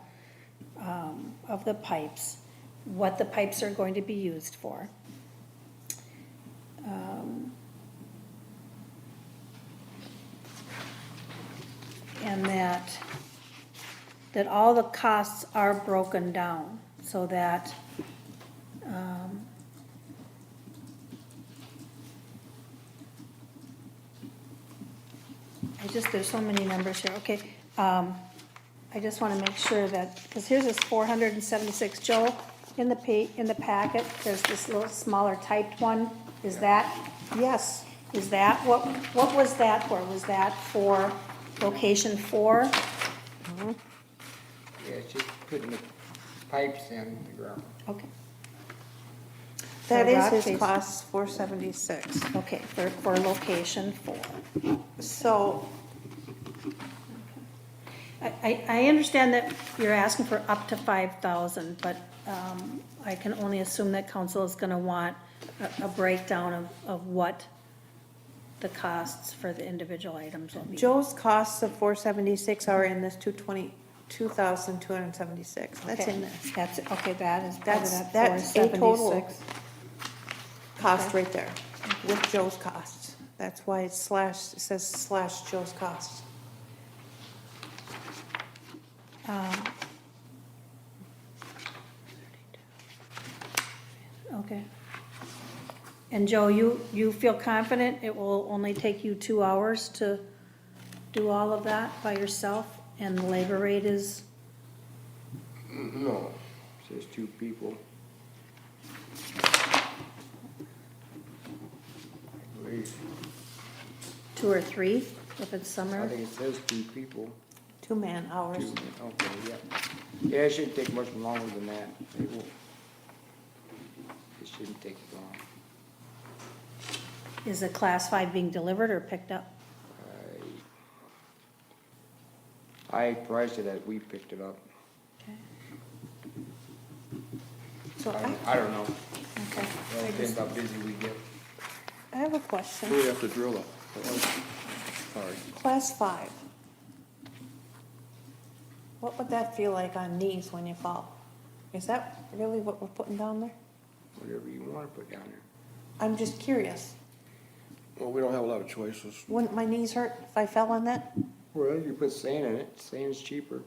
of the pipes, what the pipes are going to be used for. And that all the costs are broken down, so that, there's so many numbers here, okay. I just wanna make sure that, because here's this 476, Joe, in the packet, there's this little smaller typed one, is that, Yes, is that, what was that for? Was that for location 4? Yeah, it's just putting the pipes in the ground. Okay. that For is rock his face- cost, 476. Okay, for location 4. So, I understand that you're asking for up to 5,000, but I can only assume that council is gonna want a breakdown of what the costs for the individual items will be. Joe's costs of 476 are in this 2,276. That's Okay, in there. That's, okay, that is part of that That's a total 476. cost Okay. right there, with Joe's costs. That's why it's slash, it says slash Joe's costs. Okay. And Joe, you feel confident it will only take you 2 hours to do all of that by yourself? And the labor rate is, No. Says 2 people. I believe. 2 or 3 if it's I summer? think it says 2 people. 2 man hours. 2, okay, yeah. Yeah, it shouldn't take much longer than that. It shouldn't take long. Is the class 5 being delivered or picked up? I priced it as we picked it up. Okay. So I don't know. Okay. Well, it depends how busy we get. I have a question. We have to drill it. Sorry. Class 5. What would that feel like on knees when you fall? Is that really what we're putting down there? Whatever you want to put down there. I'm just curious. Well, we don't have a lot of choices. Wouldn't my knees hurt if I fell on that? Well, you put sand in it. Sand's cheaper.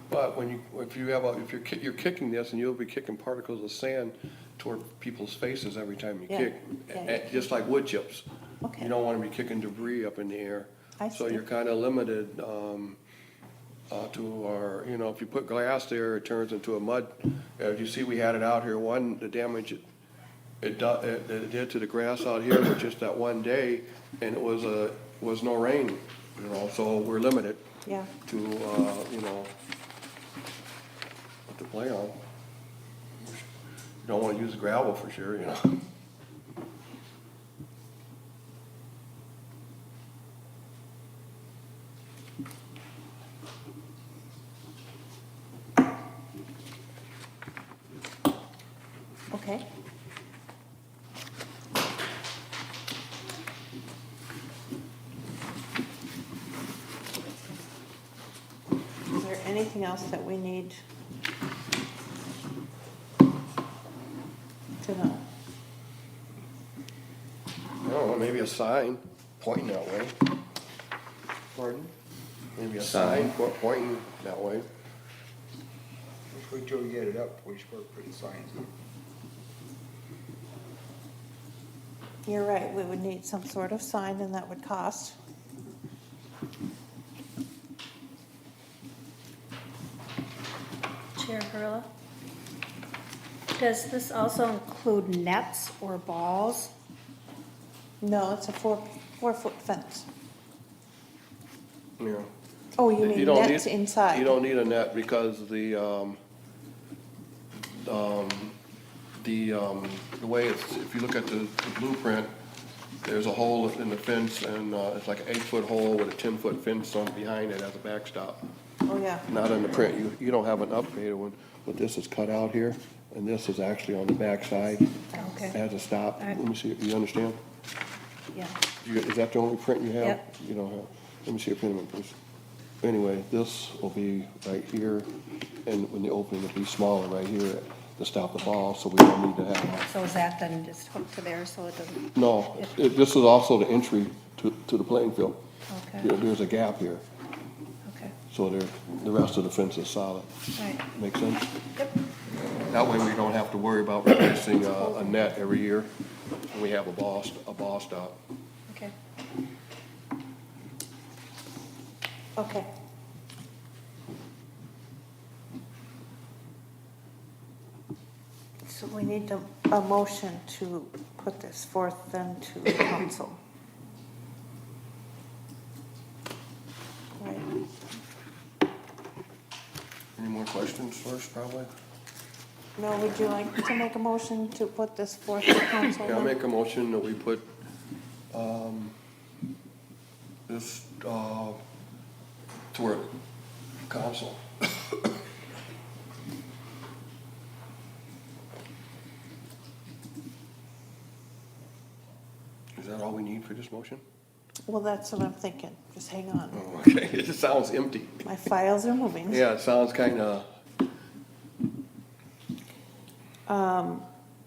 But if you're kicking this, and you'll be kicking particles of sand toward people's faces every time you Yeah, kick, yeah. just like wood chips. Okay. You don't want to be kicking debris up in the air. I So see. you're kind of limited to our, if you put glass there, it turns into a mud. As you see, we had it out here, the damage it did to the grass out here was just that one day, and it was no rain, so we're limited Yeah. to, what to play on. You don't want to use gravel for sure, Okay. Is there anything else that we need to know? I don't know, maybe a sign pointing that way. Pardon? Maybe a Sign. sign pointing that way. Let's wait till we get it up, we should put the signs up. You're right, we would need some sort of sign and that would cost. Chair Hurla? Does this also include nets or balls? No, it's a 4-foot fence. Yeah. Oh, you mean don't nets need- inside? You don't need a net because the way it's, if you look at the blueprint, there's a hole in the fence and, it's like an 8-foot hole with a 10-foot fence on behind it as a backstop. Oh, yeah. Not in the print, you don't have an updated one, but this is cut out here, and this is actually on the backside Okay, as a stop. All right. Let me see, you understand? yeah. Is that the only print you have? Yep. You don't have, let me see your print, please. Anyway, this will be right here, and when the opening will be smaller right here to stop the ball, so we don't need to have. So is that then just hooked to there so it doesn't, No, this is also the entry to the playing field. okay, There's a gap here, okay, so the rest of the fence is solid. all right, Make sense? yep, That way we don't have to worry about replacing a net every year. We have a ball stop. okay. Okay. So we need a motion to put this forth then to the council. Right. Any more questions first, probably? No, would you like to make a motion to put this forth to council? Yeah, I'll then? make a motion that we put, this, toward council. Is that all we need for this motion? Well, that's what I'm thinking. Just hang on. Oh, okay, it just sounds empty. My files are moving. Yeah, it sounds kinda,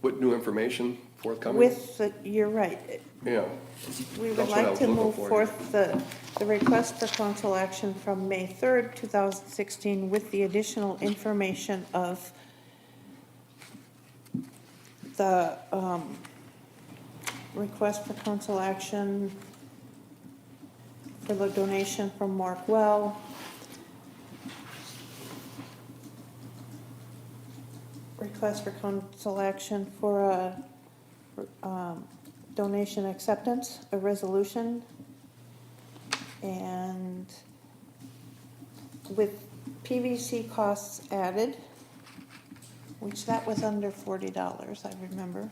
with new information forthcoming? You're right. Yeah, We would That's what I like was to looking move for. forth the request for council action from May 3rd, 2016 with the additional information of the request for council action for the donation from Mark Well. Request for council action for a donation acceptance, a resolution, and with PVC costs added, which that was under $40, I remember.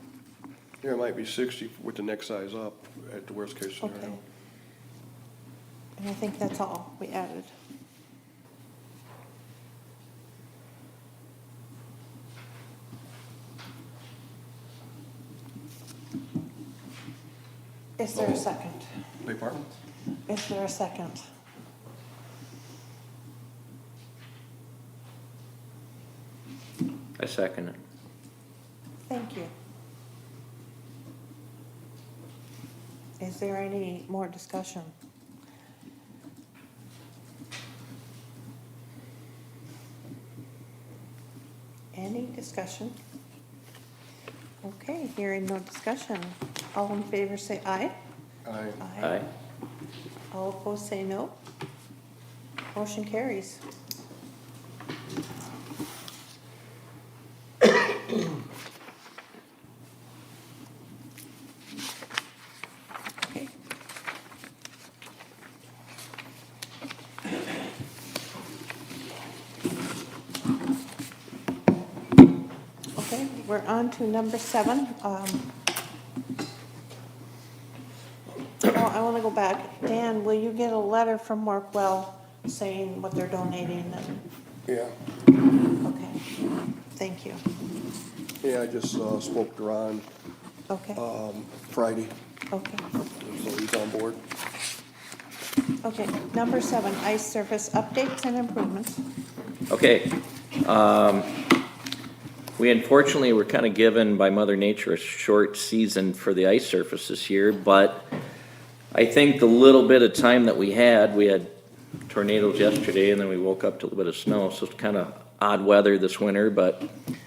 yeah, it might be 60 with the next size up at the worst case Okay. scenario. And I think that's all we added. Is there a second? Beg pardon? Is there a second? I second it. Thank you. Is there any more discussion? Any discussion? Okay, hearing no discussion. All in favor say aye. Aye. Aye. All opposed say no. Motion carries. Okay. Okay, we're on to number 7. I want to go back. Dan, will you get a letter from Markwell saying what they're donating? And Yeah, okay, thank you. Yeah, I just spoke to Ron Okay, Friday, okay. so he's on board. Okay, number 7, ice surface updates and improvements. Okay. We unfortunately were kind of given by Mother Nature a short season for the ice surface this year, but I think the little bit of time that we had tornadoes yesterday, and then we woke up to a little bit of snow, so it's kind of odd weather this winter, but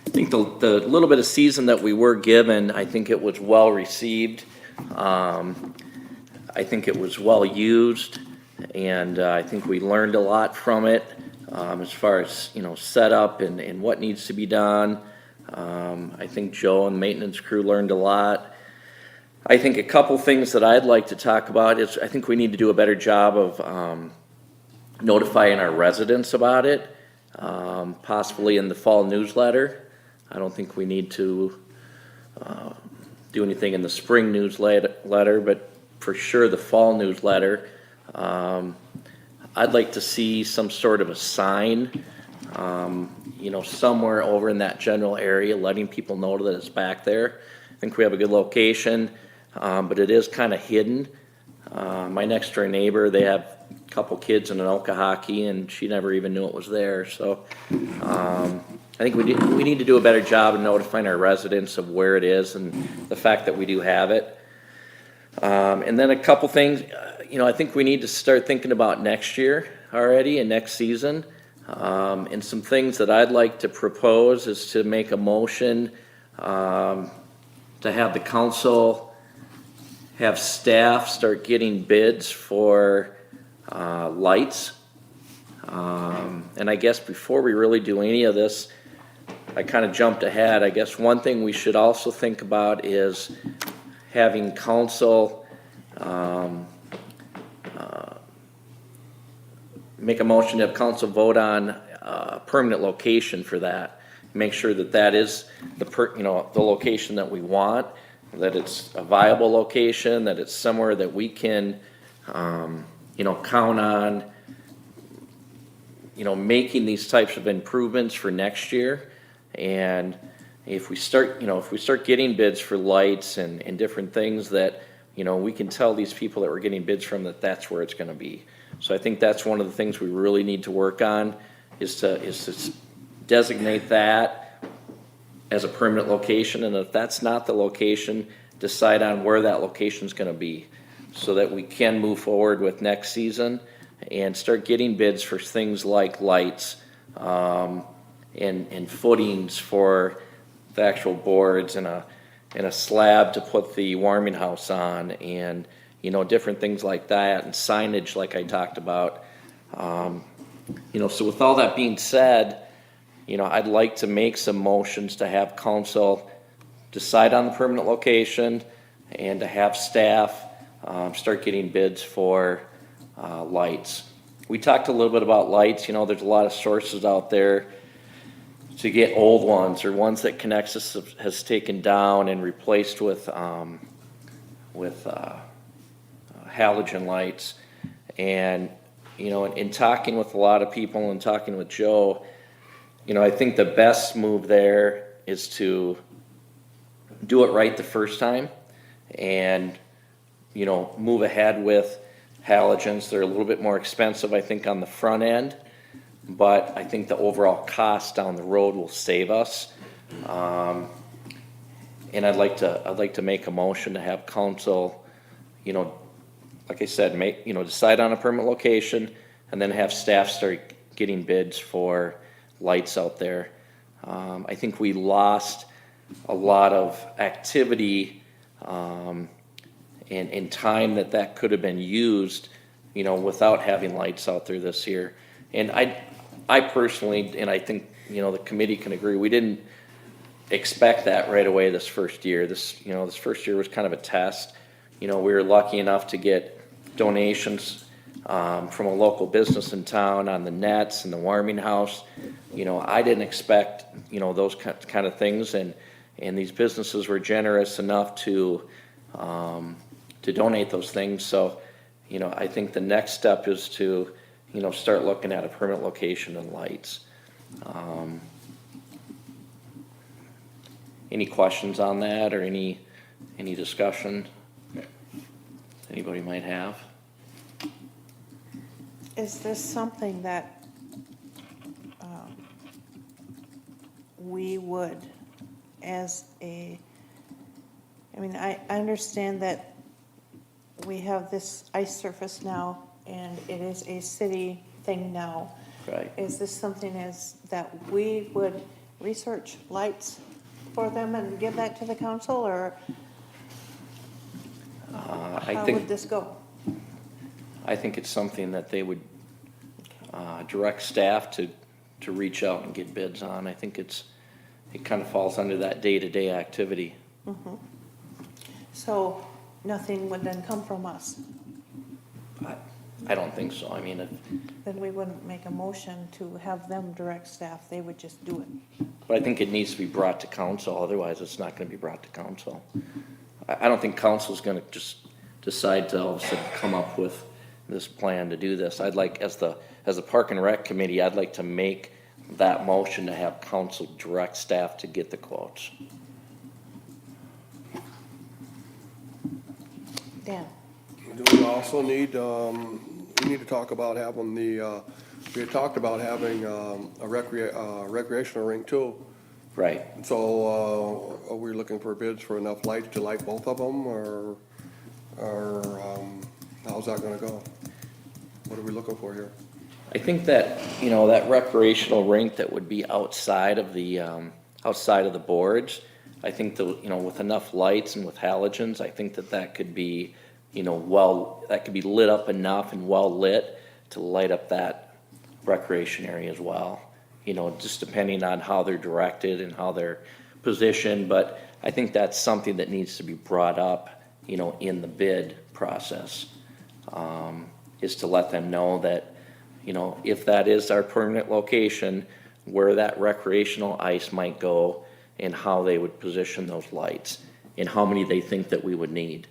I think the little bit of season that we were given, I think it was well received. I think it was well used, and I think we learned a lot from it, as far as, setup and what needs to be done. I think Joe and the maintenance crew learned a lot. I think a couple things that I'd like to talk about is I think we need to do a better job of notifying our residents about it, possibly in the fall newsletter. I don't think we need to do anything in the spring newsletter, but for sure the fall newsletter. I'd like to see some sort of a sign, somewhere over in that general area, letting people know that it's back there. I think we have a good location, but it is kind of hidden. My next door neighbor, they have a couple kids in an Oka hockey, and she never even knew it was there. So I think we need to do a better job of notifying our residents of where it is and the fact that we do have it. And then a couple things, I think we need to start thinking about next year already and next season. And some things that I'd like to propose is to make a motion to have the council have staff start getting bids for lights. And I guess before we really do any of this, I kind of jumped ahead. I guess one thing we should also think about is having council make a motion to have council vote on a permanent location for that. Make sure that that is the location that we want, that it's a viable location, that it's somewhere that we can, count on, making these types of improvements for next year. And if we start getting bids for lights and different things that, we can tell these people that we're getting bids from that that's where it's going to be. So I think that's one of the things we really need to work on is to designate that as a permanent location. And if that's not the location, decide on where that location is going to be so that we can move forward with next season and start getting bids for things like lights and footings for the actual boards and a slab to put the warming house on and different things like that and signage like I talked about. So with all that being said, I'd like to make some motions to have council decide on the permanent location and to have staff start getting bids for lights. We talked a little bit about lights. There's a lot of sources out there to get old ones or ones that Connexus has taken down and replaced with halogen lights. And in talking with a lot of people and talking with Joe, I think the best move there is to do it right the first time and move ahead with halogens. They're a little bit more expensive, I think, on the front end, but I think the overall cost down the road will save us. And I'd like to make a motion to have council, like I said, decide on a permanent location and then have staff start getting bids for lights out there. I think we lost a lot of activity and time that could have been used, without having lights out there this year. And I personally, and I think, the committee can agree, we didn't expect that right away this first year. This first year was kind of a test. We were lucky enough to get donations from a local business in town on the nets and the warming house. I didn't expect, those kind of things, and these businesses were generous enough to donate those things. So, I think the next step is to, start looking at a permanent location and lights. any questions on that or any discussion anybody might have? Is this something that we would, as a, I mean, I understand that we have this ice surface now, and it is a city thing now. Right. Is this something that we would research lights for them and give that to the council, or I how think would this go? I think it's something that they would direct staff to reach out and get bids on. I think it kind of falls under that day-to-day activity. So nothing would then come from us? I don't think so. I mean, Then we wouldn't make a motion to have them direct staff, they would just do it. but I think it needs to be brought to council, otherwise it's not gonna be brought to council. I don't think council's gonna just decide to all of a sudden come up with this plan to do this. I'd like, as the Park and Rec Committee, I'd like to make that motion to have council direct staff to get the quotes. Dan? Do we also need, we need to talk about having the, we had talked about having a recreational rink too. Right. So, are we looking for bids for enough lights to light both of them, or how's that gonna go? What are we looking for here? I think that, that recreational rink that would be outside of the boards, I think with enough lights and with halogens, I think that could be, that could be lit up enough and well lit to light up that recreation area as well. Just depending on how they're directed and how they're positioned, but I think that's something that needs to be brought up, in the bid process, is to let them know that, if that is our permanent location, where that recreational ice might go and how they would position those lights and how many they think that we would need.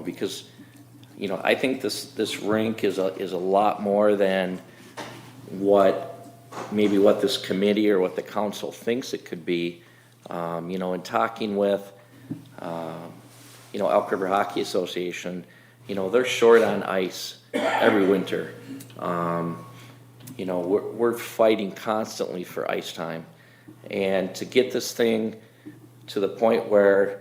Because, I think this rink is a lot more than what this committee or what the council thinks it could be. In talking with, Elk River Hockey Association, they're short on ice every winter. We're fighting constantly for ice time. And to get this thing to the point where,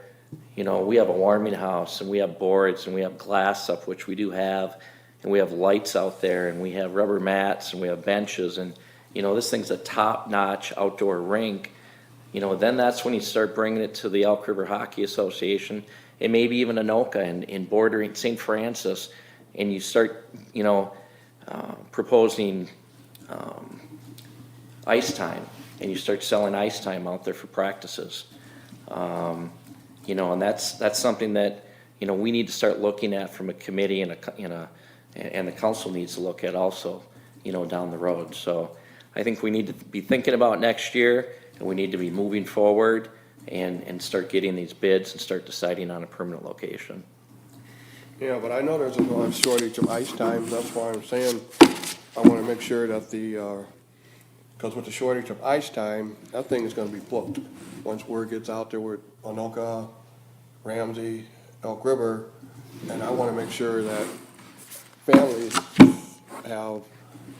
we have a warming house and we have boards and we have glass up, which we do have, and we have lights out there and we have rubber mats and we have benches, and, this thing's a top-notch outdoor rink. Then that's when you start bringing it to the Elk River Hockey Association and maybe even Anoka and bordering St. Francis, and you start, proposing ice time, and you start selling ice time out there for practices. And that's something that, we need to start looking at from a committee and the council needs to look at also, down the road. So I think we need to be thinking about next year, and we need to be moving forward and start getting these bids and start deciding on a permanent location. Yeah, but I know there's a shortage of ice time, that's why I'm saying, I wanna make sure that because with the shortage of ice time, that thing is gonna be booked. Once word gets out there with Anoka, Ramsey, Elk River, and I wanna make sure that families have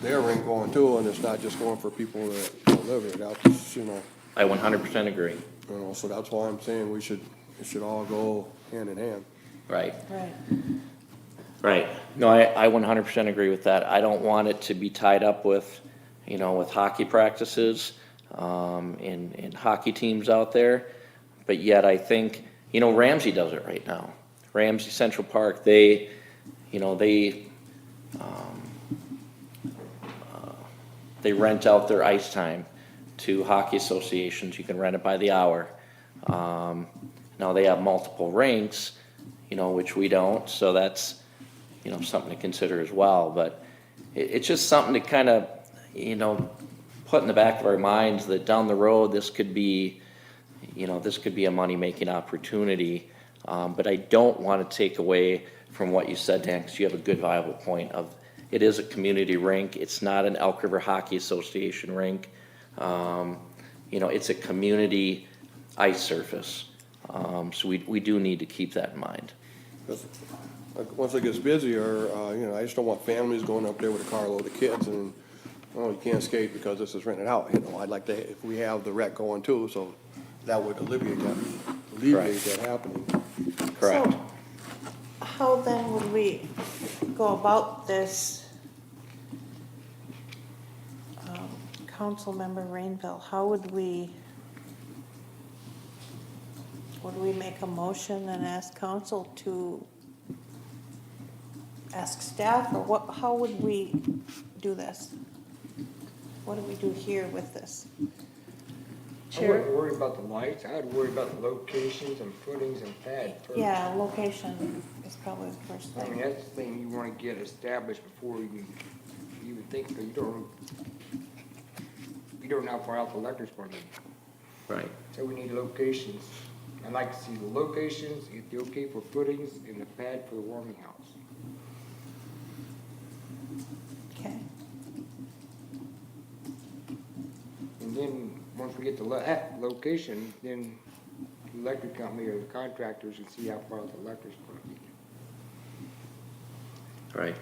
their rink going too, and it's not just going for people that don't live here. That's, I 100% agree. So that's why I'm saying it should all go hand in hand. Right. Right. Right. No, I 100% agree with that. I don't want it to be tied up with, with hockey practices, and hockey teams out there. But yet I think, Ramsey does it right now. Ramsey Central Park, they rent out their ice time to hockey associations. You can rent it by the hour. Now they have multiple rinks, which we don't, so that's, something to consider as well. But it's just something to kind of, put in the back of our minds that down the road, this could be a money-making opportunity. But I don't want to take away from what you said, Dan, because you have a good viable point of, it is a community rink. It's not an Elk River Hockey Association rink. You know, it's a community ice surface. So we do need to keep that in mind. Because, like, once it gets busier, you know, I just don't want families going up there with a carload of kids and, oh, you can't skate because this is rented out, you know, I'd like to, if we have the rec going too, so that would alleviate that happening. Correct. So, how then would we go about this? Councilmember Rainville, how would we make a motion and ask council to ask staff, or what, how would we do this? What do we do here with this? I Chair? wouldn't worry about the lights, I'd worry about the locations and footings and pad first. Yeah, location is probably the first I mean, thing. that's the thing you wanna get established before you even think, because you don't know how far out the electric's gonna be. Right. So we need locations. I'd like to see the locations, get the okay for footings and the pad for the warming house. Okay, And then, once we get the location, then the electric company or the contractors can see how far out the electric's gonna be. Right.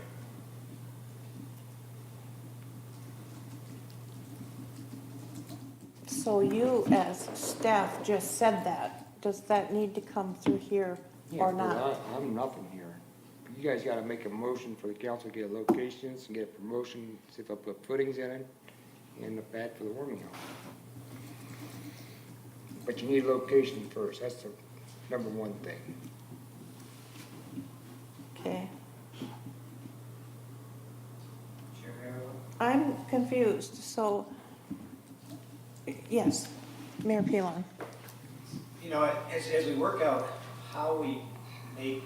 so you as staff just said that. Does that need to come through here Yeah, or 'cause not? I'm nothing here. You guys gotta make a motion for the council to get locations and get a promotion, see if they'll put footings in it, and the pad for the warming house. But you need a location first, that's the number one thing. Okay, Chair Harrell? I'm confused, so, yes, Mayor Pilon. You know, as we work out how we make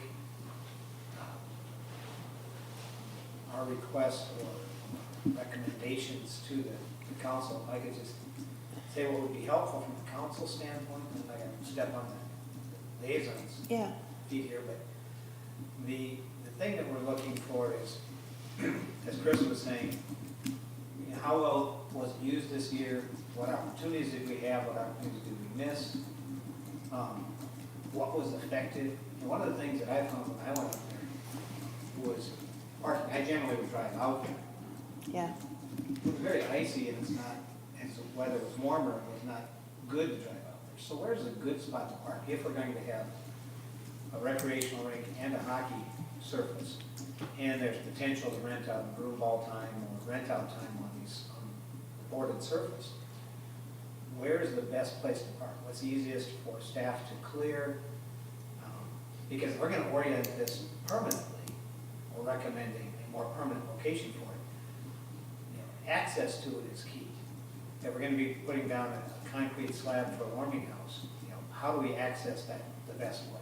our requests or recommendations to the council, I could just say what would be helpful from the council standpoint, and I can step on the liaison's Yeah, feet here, but the thing that we're looking for is, as Chris was saying, you know, how well was it used this year? What opportunities did we have? What opportunities did we miss? What was effective? And one of the things that I found when I went up there was parking. I generally would drive out there. yeah, It was very icy and it's not, and so the weather was warmer, it was not good to drive out there. So where's a good spot to park if we're going to have a recreational rink and a hockey surface? And there's potential to rent out broom ball time or rent out time on these boarded surface. Where's the best place to park? What's easiest for staff to clear? Because if we're gonna orient this permanently, we're recommending a more permanent location for it. You know, access to it is key. If we're gonna be putting down a concrete slab for a warming house, you know, how do we access that the best way?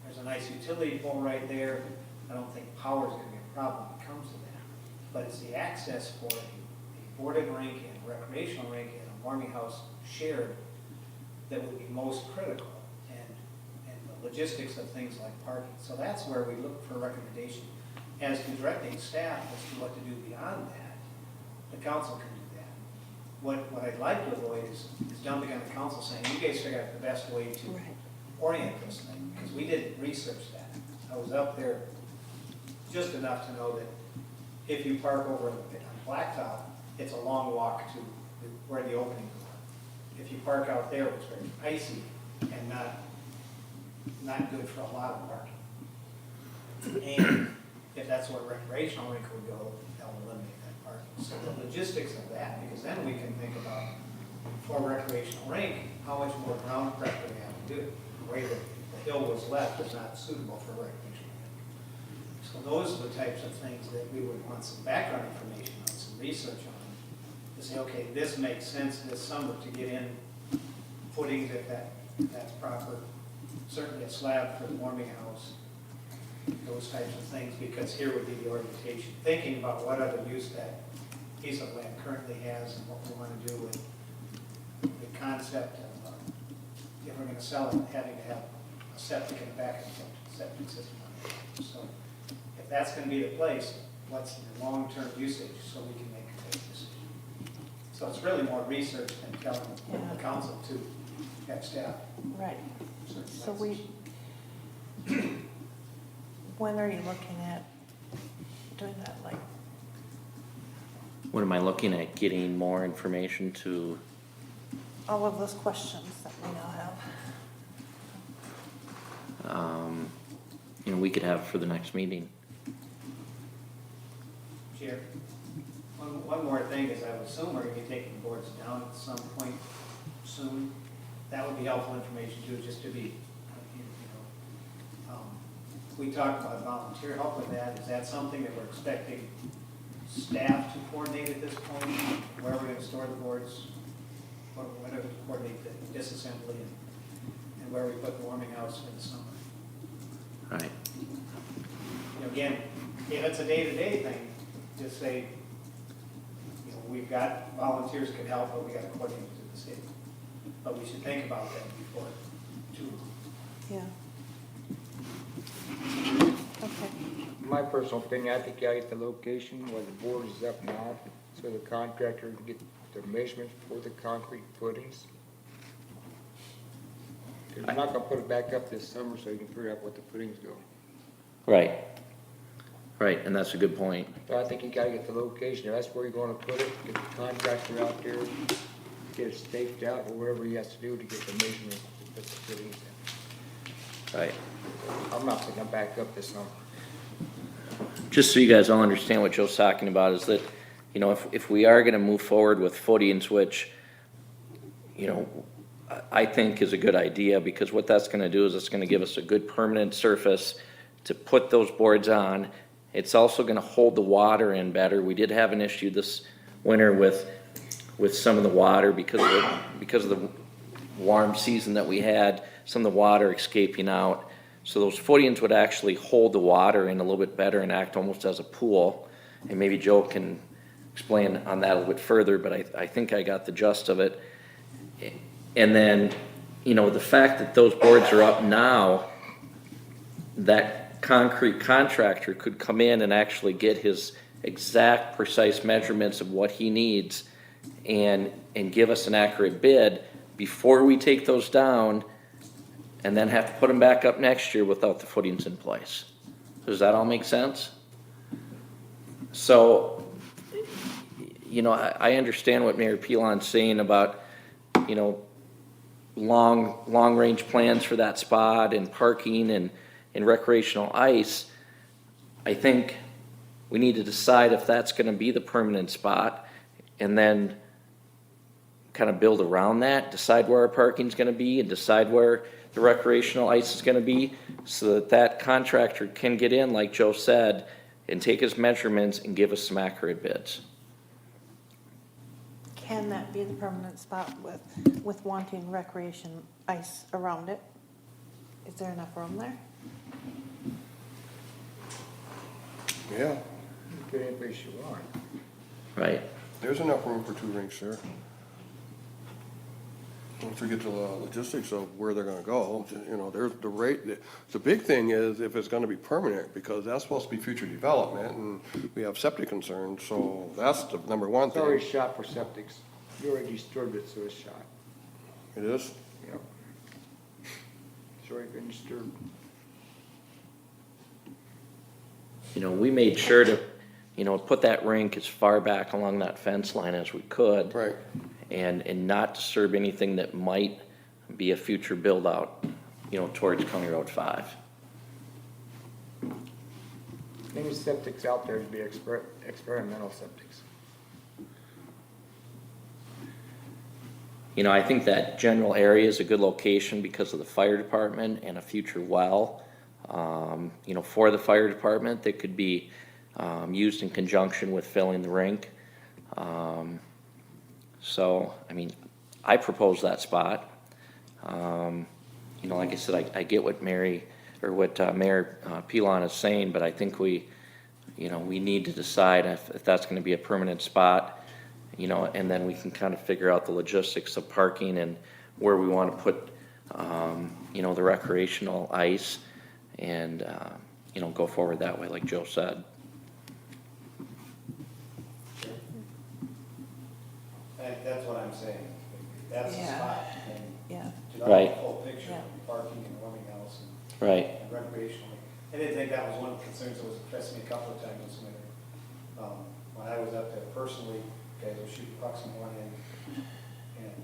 There's a nice utility pole right there. I don't think power is gonna be a problem when it comes to that. But it's the access for a boarded rink and a recreational rink and a warming house shared that would be most critical, and the logistics of things like parking. So that's where we look for a recommendation. As to directing staff as to what to do beyond that, the council can do that. What I'd like to avoid is dumping on the council saying, you guys figure out the best way to right. orient this thing, because we didn't research that. I was up there just enough to know that if you park over on blacktop, it's a long walk to where the openings are. If you park out there, it's very icy and not good for a lot of parking. And if that's where recreational rink would go, they'll eliminate that parking. So the logistics of that, because then we can think about, for recreational rink, how much more ground prep do we have to do? The way that the hill was left is not suitable for recreational rink. So those are the types of things that we would want some background information on, some research on, to say, okay, this makes sense this summer to get in footings if that's proper. Certainly a slab for the warming house, those types of things, because here would be the orientation. Thinking about what other use that piece of land currently has and what we want to do with the concept of, if we're going to sell it, having to have a septic in the back of the septic system on it. So if that's going to be the place, what's the long-term usage so we can make a good decision? So it's really more research than telling Yeah. the council to have staff. Right. certain So we, messages. when are you looking at doing that, like, What am I looking at, getting more information to, all of those questions that we now have? you know, we could have for the next meeting? Chair, one more thing is I would assume we're gonna be taking the boards down at some point soon. That would be helpful information too, just to be, you know. We talked about volunteer help with that. Is that something that we're expecting staff to coordinate at this point? Where we're gonna store the boards? Or whatever to coordinate the disassembly and where we put the warming house for the summer? Right, You know, again, if it's a day-to-day thing, just say, you know, we've got volunteers can help, but we got to coordinate with the state. But we should think about that before too long. Yeah. Okay. My personal opinion, I think you gotta get the location where the board is up now, so the contractor can get the measurements for the concrete footings. Cause we're not gonna put it back up this summer, so you can figure out what the footings go. right, right, and that's a good point. So I think you gotta get the location, that's where you're gonna put it, get the contractor out there, get it staked out, or whatever he has to do to get the measurements to put the footings in. Right. I'm not putting them back up this summer. Just so you guys all understand what Joe's talking about is that, you know, if we are gonna move forward with footings, which, you know, I think is a good idea, because what that's gonna do is it's gonna give us a good permanent surface to put those boards on. It's also gonna hold the water in better. We did have an issue this winter with some of the water because of the warm season that we had, some of the water escaping out. So those footings would actually hold the water in a little bit better and act almost as a pool. And maybe Joe can explain on that a little bit further, but I think I got the gist of it. And then, you know, the fact that those boards are up now, that concrete contractor could come in and actually get his exact precise measurements of what he needs and give us an accurate bid before we take those down and then have to put them back up next year without the footings in place. Does that all make sense? So, you know, I understand what Mayor Pilon's saying about, you know, long-range plans for that spot and parking and recreational ice. I think we need to decide if that's gonna be the permanent spot and then kind of build around that, decide where our parking's gonna be and decide where the recreational ice is gonna be, so that that contractor can get in, like Joe said, and take his measurements and give us some accurate bids. Can that be the permanent spot with wanting recreation ice around it? Is there enough room there? Yeah, You put any place you want. Right, there's enough room for 2 rinks there. Once we get to the logistics of where they're gonna go, you know, there's the rate, the big thing is if it's gonna be permanent, because that's supposed to be future development, and we have septic concerns, so that's the number one It's already thing. shot for septics. You already disturbed it, so it's shot. It is? Yep. It's already been disturbed. you know, we made sure to, you know, put that rink as far back along that fence line as we could. Right. And not disturb anything that might be a future build out, you know, towards County Road 5. Any septics out there to be experimental septics. You know, I think that general area is a good location because of the fire department and a future well, you know, for the fire department that could be used in conjunction with filling the rink. So, I mean, I propose that spot. You know, like I said, I get what Mayor Pilon is saying, but I think we need to decide if that's gonna be a permanent spot, you know, and then we can kind of figure out the logistics of parking and where we wanna put, you know, the recreational ice and, you know, go forward that way, like Joe said. And that's the Yeah. spot. And Yeah, develop Right. a full picture Yeah. of parking and warming house and Right, and recreationally. I didn't think that was one of the concerns that was impressed me a couple of times this winter. When I was up there personally, guys were shooting pucks on one end, and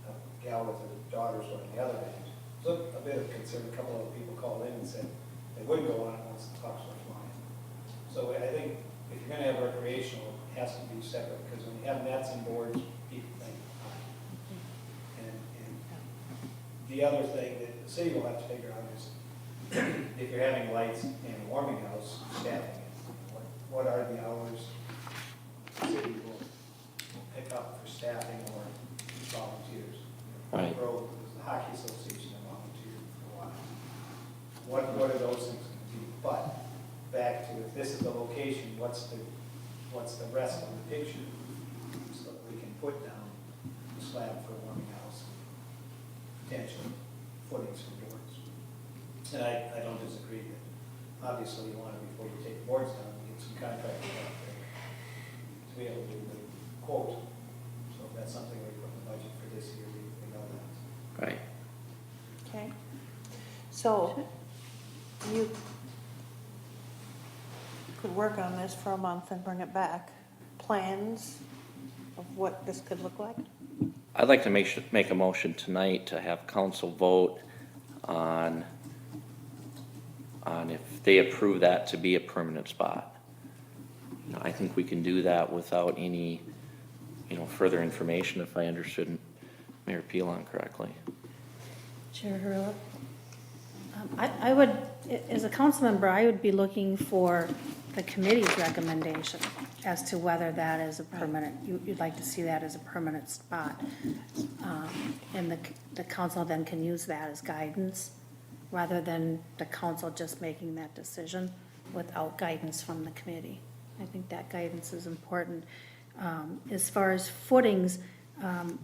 a gal with her daughters were on the other end. So a bit of concern, a couple of people called in and said they wouldn't go on it once the pucks were flying. So I think if you're gonna have recreational, it has to be separate, because when you have nets and boards, people think, and the other thing that the city will have to figure out is, if you're having lights and warming house, staffing it, what are the hours the city will pick up for staffing or volunteers? Right. Grove, the hockey association that volunteered for a while. What are those things going to be? But back to, if this is the location, what's the rest of the picture? So that we can put down the slab for a warming house, potential footings for boards. And I don't disagree that obviously you want to, before you take the boards down, you get some contractors out there to be able to do the quote. So if that's something we put in the budget for this year, we know that. right. okay. So you could work on this for a month and bring it back. Plans of what this could look like? I'd like to make a motion tonight to have council vote on if they approve that to be a permanent spot. You know, I think we can do that without any, further information, if I understood Mayor Pilon correctly. Chair Hurla? I would, as a council member, I would be looking for the committee's recommendation as to whether that is a permanent, you'd like to see that as a permanent spot. And the council then can use that as guidance, rather than the council just making that decision without guidance from the committee. I think that guidance is important. As far as footings, and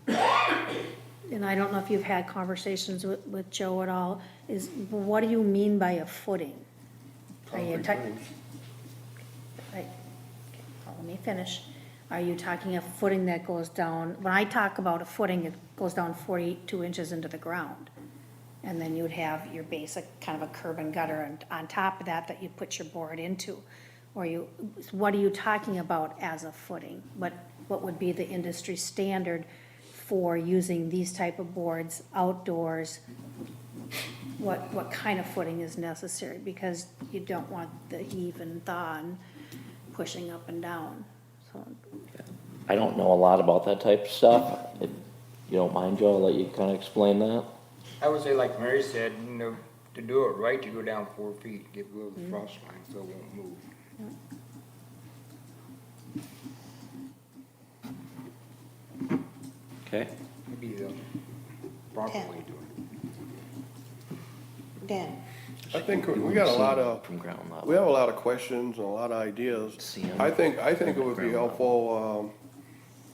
I don't know if you've had conversations with Joe at all, what do you mean by a footing? Are you Right, well, let me finish. Are you talking a footing that goes down, when I talk about a footing, it goes down 42 inches into the ground. And then you'd have your basic kind of a curb and gutter, and on top of that you put your board into. Or what are you talking about as a footing? What would be the industry standard for using these type of boards outdoors? What kind of footing is necessary? Because you don't want the heave and thaw and pushing up and down, so. I don't know a lot about that type of stuff. If you don't mind, Joe, I'll let you kind of explain that. I would say, like Mary said, to do it right, you go down 4 feet, get rid of the frost line so it won't move. Okay? Maybe the proper way to do it. Dan? I think we got a lot of, From ground level. we have a lot of questions and a lot of ideas. See 'em I think it would be ground helpful,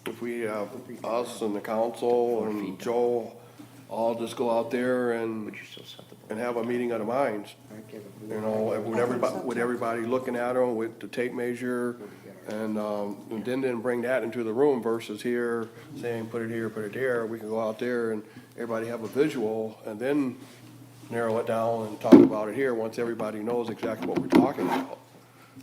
if we have us and the council and Joe all just go out there and Would you still set the board? and have a meeting of the minds. With everybody looking at them with the tape measure, and then bring that into the room versus here saying, put it here, put it there. We can go out there and everybody have a visual, and then narrow it down and talk about it here, once everybody knows exactly what we're talking about.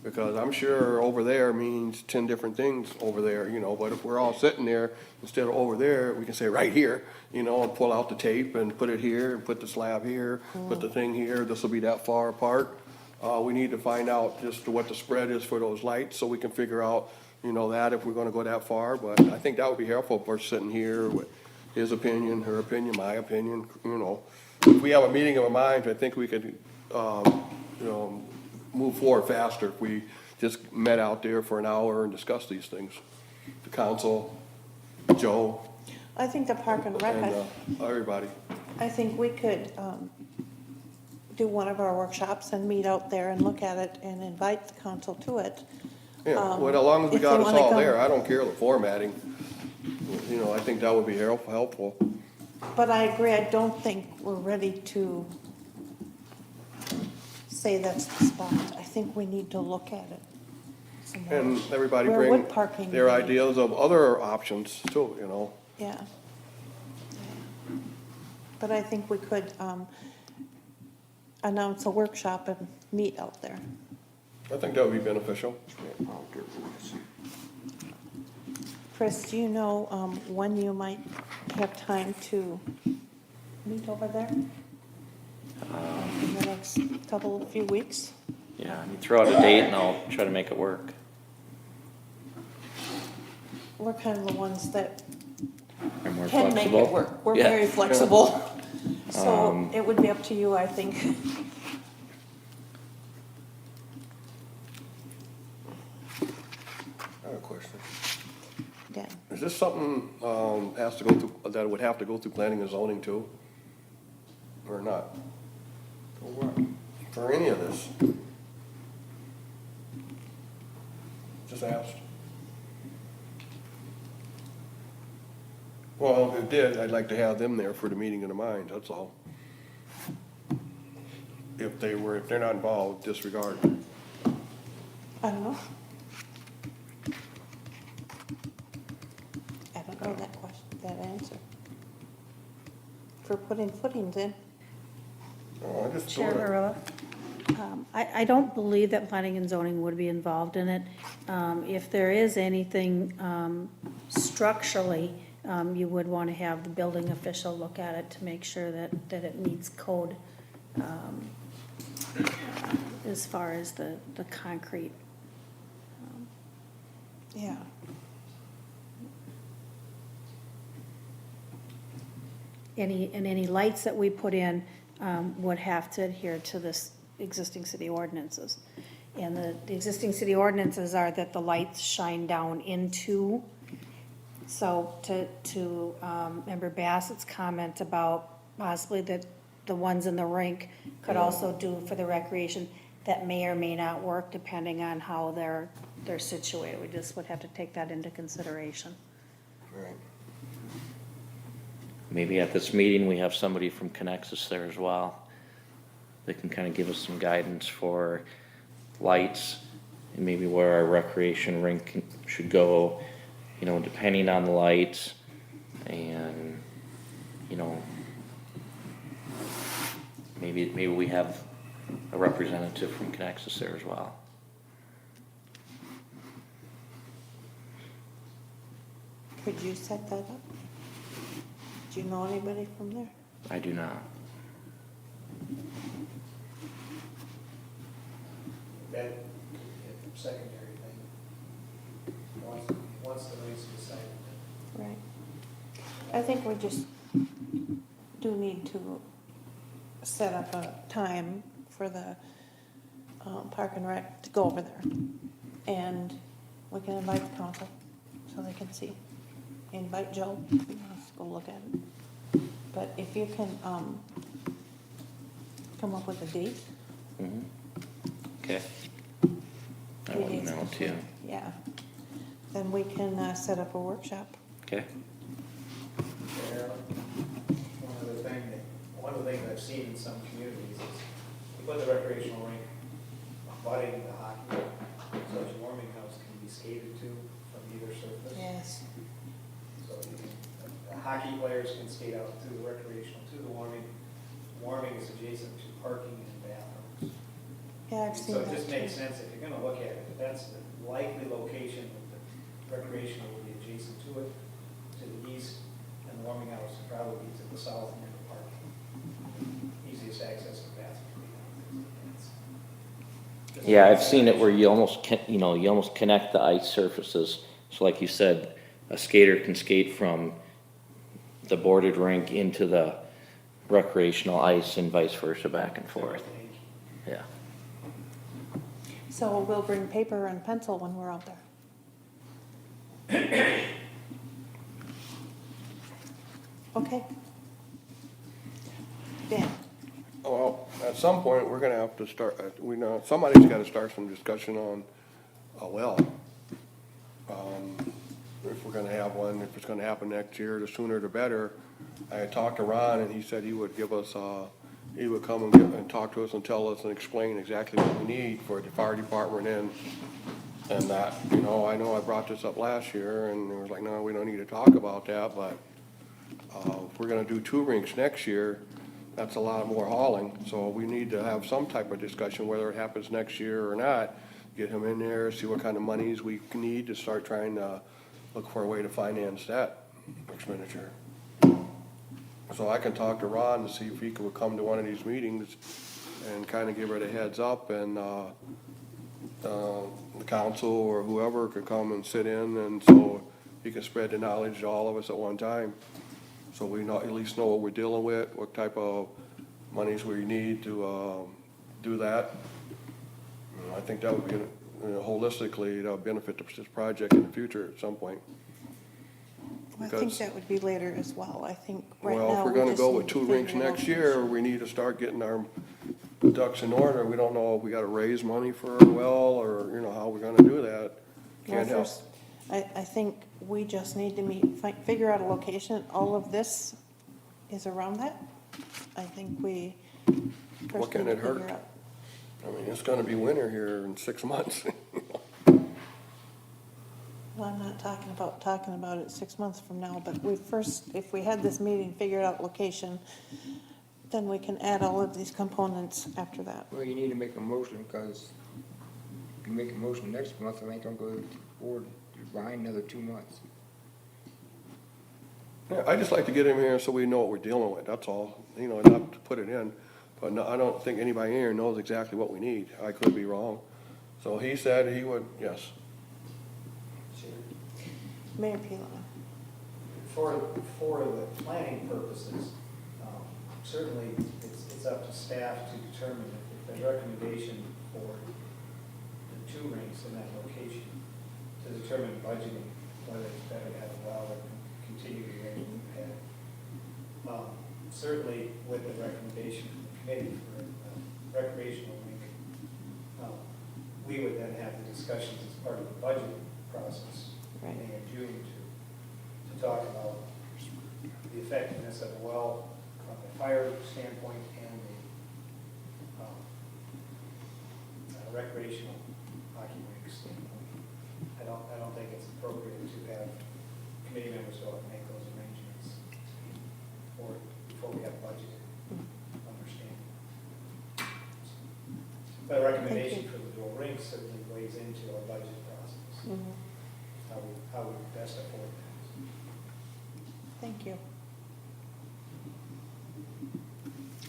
Because I'm sure over there means 10 different things over there, but if we're all sitting there, instead of over there, we can say right here, and pull out the tape and put it here, and put the slab here, put the thing here, this will be that far apart. We need to find out just what the spread is for those lights, so we can figure out, that if we're gonna go that far, but I think that would be helpful for sitting here with his opinion, her opinion, my opinion, If we have a meeting of our minds, I think we could, move forward faster if we just met out there for an hour and discussed these things. The council, Joe, I think the Park and Rec, and everybody. I think we could do one of our workshops and meet out there and look at it and invite the council to it. Yeah, well, as long as we if you got us wanna all come. there, I don't care the formatting. I think that would be helpful. But I agree, I don't think we're ready to say that's the spot. I think we need to look at it some more. And everybody Where bring would parking their be? ideas of other options too, Yeah, But I think we could announce a workshop and meet out there. I think that would be beneficial. Chris, do you know when you might have time to meet over there? In the next few weeks? Yeah, I mean, throw out a date and I'll try to make it work. We're kind of the ones that I'm more can make flexible. it work. We're Yeah. very flexible. So Um, it would be up to you, I think. I have a question. Dan, Is this something, has to go through, that would have to go through planning and zoning too? Or not? For what? For any of this? Just asked. Well, if it did, I'd like to have them there for the meeting of the minds, that's all. If they're not involved, disregard. I don't know. I don't know that question, that answer. For putting footings in. Oh, I just Chair thought it. Arula? I don't believe that planning and zoning would be involved in it. If there is anything structurally, you would want to have the building official look at it to make sure that it meets code as far as the concrete. Yeah. Any lights that we put in would have to adhere to this existing city ordinances. And the existing city ordinances are that the lights shine down into. So to Member Bassett's comment about possibly that the ones in the rink could also do for the recreation, that may or may not work depending on how they're situated. We just would have to take that into consideration. Right. Maybe at this meeting, we have somebody from Connexus there as well. They can kind of give us some guidance for lights and maybe where our recreation rink should go, you know, depending on the lights. And, you know, maybe we have a representative from Connexus there as well. Could you set that up? Do you know anybody from there? I do not. That, secondary thing. Once the race is decided. Right. I think we just do need to set up a time for the Park and Rec to go over there. And we can invite the council so they can see. Invite Joe, if he wants to go look at it. But if you can come up with a date. Mhm. Okay. I 3 will days email it to you. before, yeah. Then we can set up a workshop. Okay. One of the things I've seen in some communities is you put the recreational rink abutting the hockey, so the warming house can be skated to from either surface. Yes. So the hockey players can skate out to the recreational, to the warming. Warming is adjacent to parking and bathrooms. Yeah, I've seen So that. it just makes too. sense, if you're gonna look at it, if that's the likely location that the recreational will be adjacent to it, to the east, and the warming house would probably be to the south near the park. Easiest access to bathroom. Yeah, I've seen it where you almost you almost connect the ice surfaces. So like you said, a skater can skate from the boarded rink into the recreational ice and vice versa, back and forth. Yeah. So we'll bring paper and pencil when we're out there. Okay. Dan, Well, at some point, we're gonna have to start, we know, somebody's gotta start some discussion on a well. If we're gonna have one, if it's gonna happen next year, the sooner the better. I had talked to Ron, and he said he would give us, he would come and talk to us and tell us and explain exactly what we need for the fire department and that, I know I brought this up last year, and they were like, no, we don't need to talk about that, but If we're gonna do 2 rinks next year, that's a lot more hauling, so we need to have some type of discussion, whether it happens next year or not. Get him in there, see what kind of monies we need to start trying to look for a way to finance that expenditure. So I can talk to Ron to see if he could come to one of these meetings and kind of give her the heads up, and the council or whoever could come and sit in, and so he can spread the knowledge to all of us at one time. So we know, at least know what we're dealing with, what type of monies we need to do that. And I think that would be, holistically, that'll benefit this project in the future at some point. I think Because- that would be later as well. I think right now. Well, if we're we gonna just go need with to 2 rinks figure it next out. year, we need to start getting our ducks in order. We don't know if we gotta raise money for a well, or, how we're gonna do that. Well, Can't help. first, I think we just need to figure out a location. All of this is around that. I think we What first can need it to figure hurt? out. I mean, it's gonna be winter here in 6 months. Well, I'm not talking about it 6 months from now, but if we had this meeting, figured out location, then we can add all of these components after that. Well, you need to make a motion, because if you make a motion next month, I ain't gonna go to the board, you're behind another 2 months. Yeah, I just like to get him here so we know what we're dealing with, that's all, not to put it in. But no, I don't think anybody here knows exactly what we need. I could be wrong. So he said he would, yes. Mayor Pilon. For the planning purposes, certainly it's up to staff to determine if the recommendation for the 2 rinks in that location, to determine budgeting, whether it's better to have a well or continue to remain we've had. Certainly with the recommendation from the committee for a recreational rink, we would then have the discussions as part of the budget process Right. in June to talk about the effectiveness of a well from a fire standpoint and the recreational hockey rink standpoint. I don't think it's appropriate to have committee members go out and make those arrangements or before we have budget understanding. The recommendation for the dual rinks certainly weighs into our budget process. Mhm. How we best afford that. Thank you.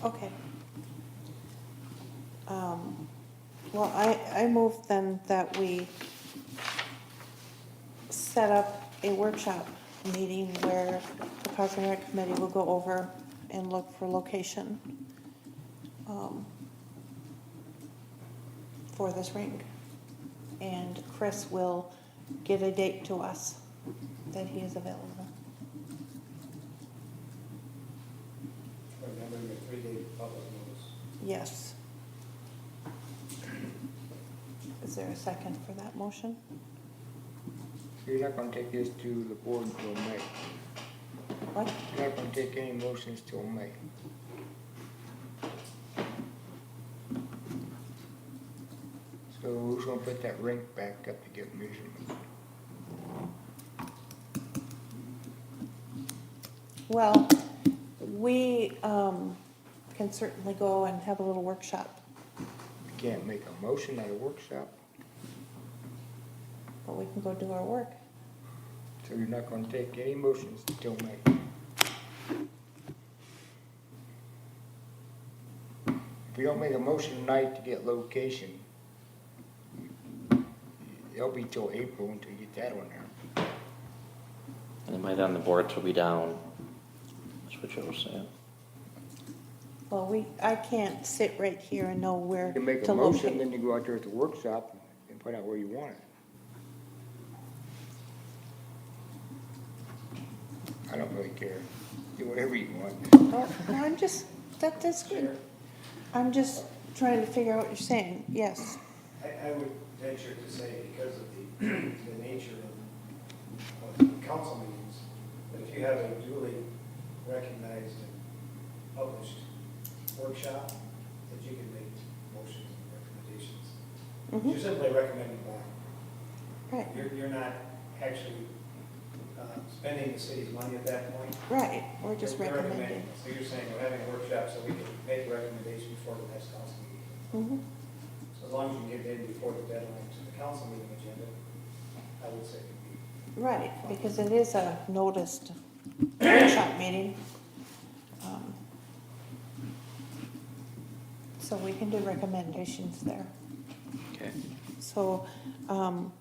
Okay. Well, I move then that we set up a workshop meeting where the Park and Rec Committee will go over and look for location for this rink. And Chris will get a date to us that he is available. Remember your 3-day public notice. Yes. Is there a second for that motion? So you're not gonna take this to the board until May. What? You're not gonna take any motions till May. So who's gonna put that rink back up to get measurements? Well, we can certainly go and have a little workshop, You can't make a motion at a workshop, but we can go do our work. so you're not gonna take any motions until May. If you don't make a motion tonight to get location, it'll be till April until you get that on there. Anybody on the board will be down. That's what Joe was saying. Well, I can't sit right here and know where You can make to a motion, locate. then you go out there at the workshop and find out where you want it. I don't really care. Do whatever you want. Oh, no, that's good. I'm just trying to figure out what you're saying, yes. I would venture to say, because of the nature of the council meetings, that if you have a duly recognized and published workshop, that you can make motions and recommendations. Mhm. You're simply recommending back. Right, You're not actually spending the city's money at that point. Right, we're just We're recommending. So you're saying we're having a workshop so we can make a recommendation before the next council meeting. Mhm. So as long as you get it in before the deadline to the council meeting agenda, I would say it'd be. Right, because it is a noticed workshop meeting. So we can do recommendations there. Okay. So, I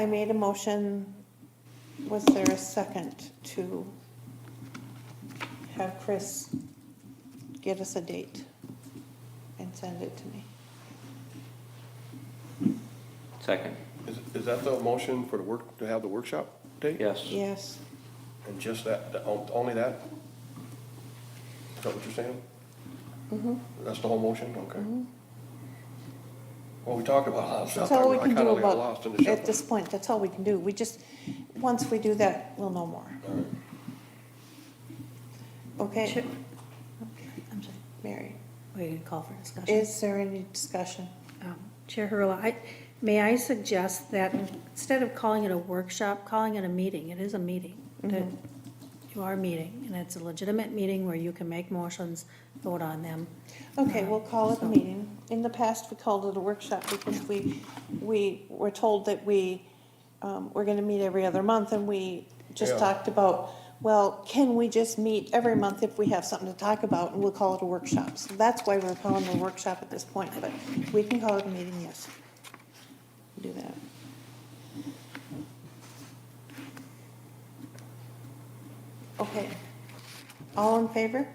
made a motion, was there a second to have Chris get us a date and send it to me? Second. Is that the motion for the work, to have the workshop date? Yes. Yes, And just that, only that? Is that what you're saying? mm-hmm, That's the whole motion? Okay. mm-hmm. Well, we talked about a lot of stuff. That's all we I can kinda do got lost in the about, at shuffle. this point, that's all we can do. We just, once we do that, we'll know more. All right. Okay, Sure. I'm sorry, Mary, we can call for discussion. is there any discussion? Chair Hurla, may I suggest that instead of calling it a workshop, calling it a meeting, it is a meeting. That Mhm. You are meeting, and it's a legitimate meeting where you can make motions, vote on them. Okay, we'll call it a So- meeting. In the past, we called it a workshop because we were told that we're gonna meet every other month, and we just Yeah. talked about, well, can we just meet every month if we have something to talk about, and we'll call it a workshop. So that's why we're calling it a workshop at this point, but we can call it a meeting, yes. Do that. Okay. All in favor?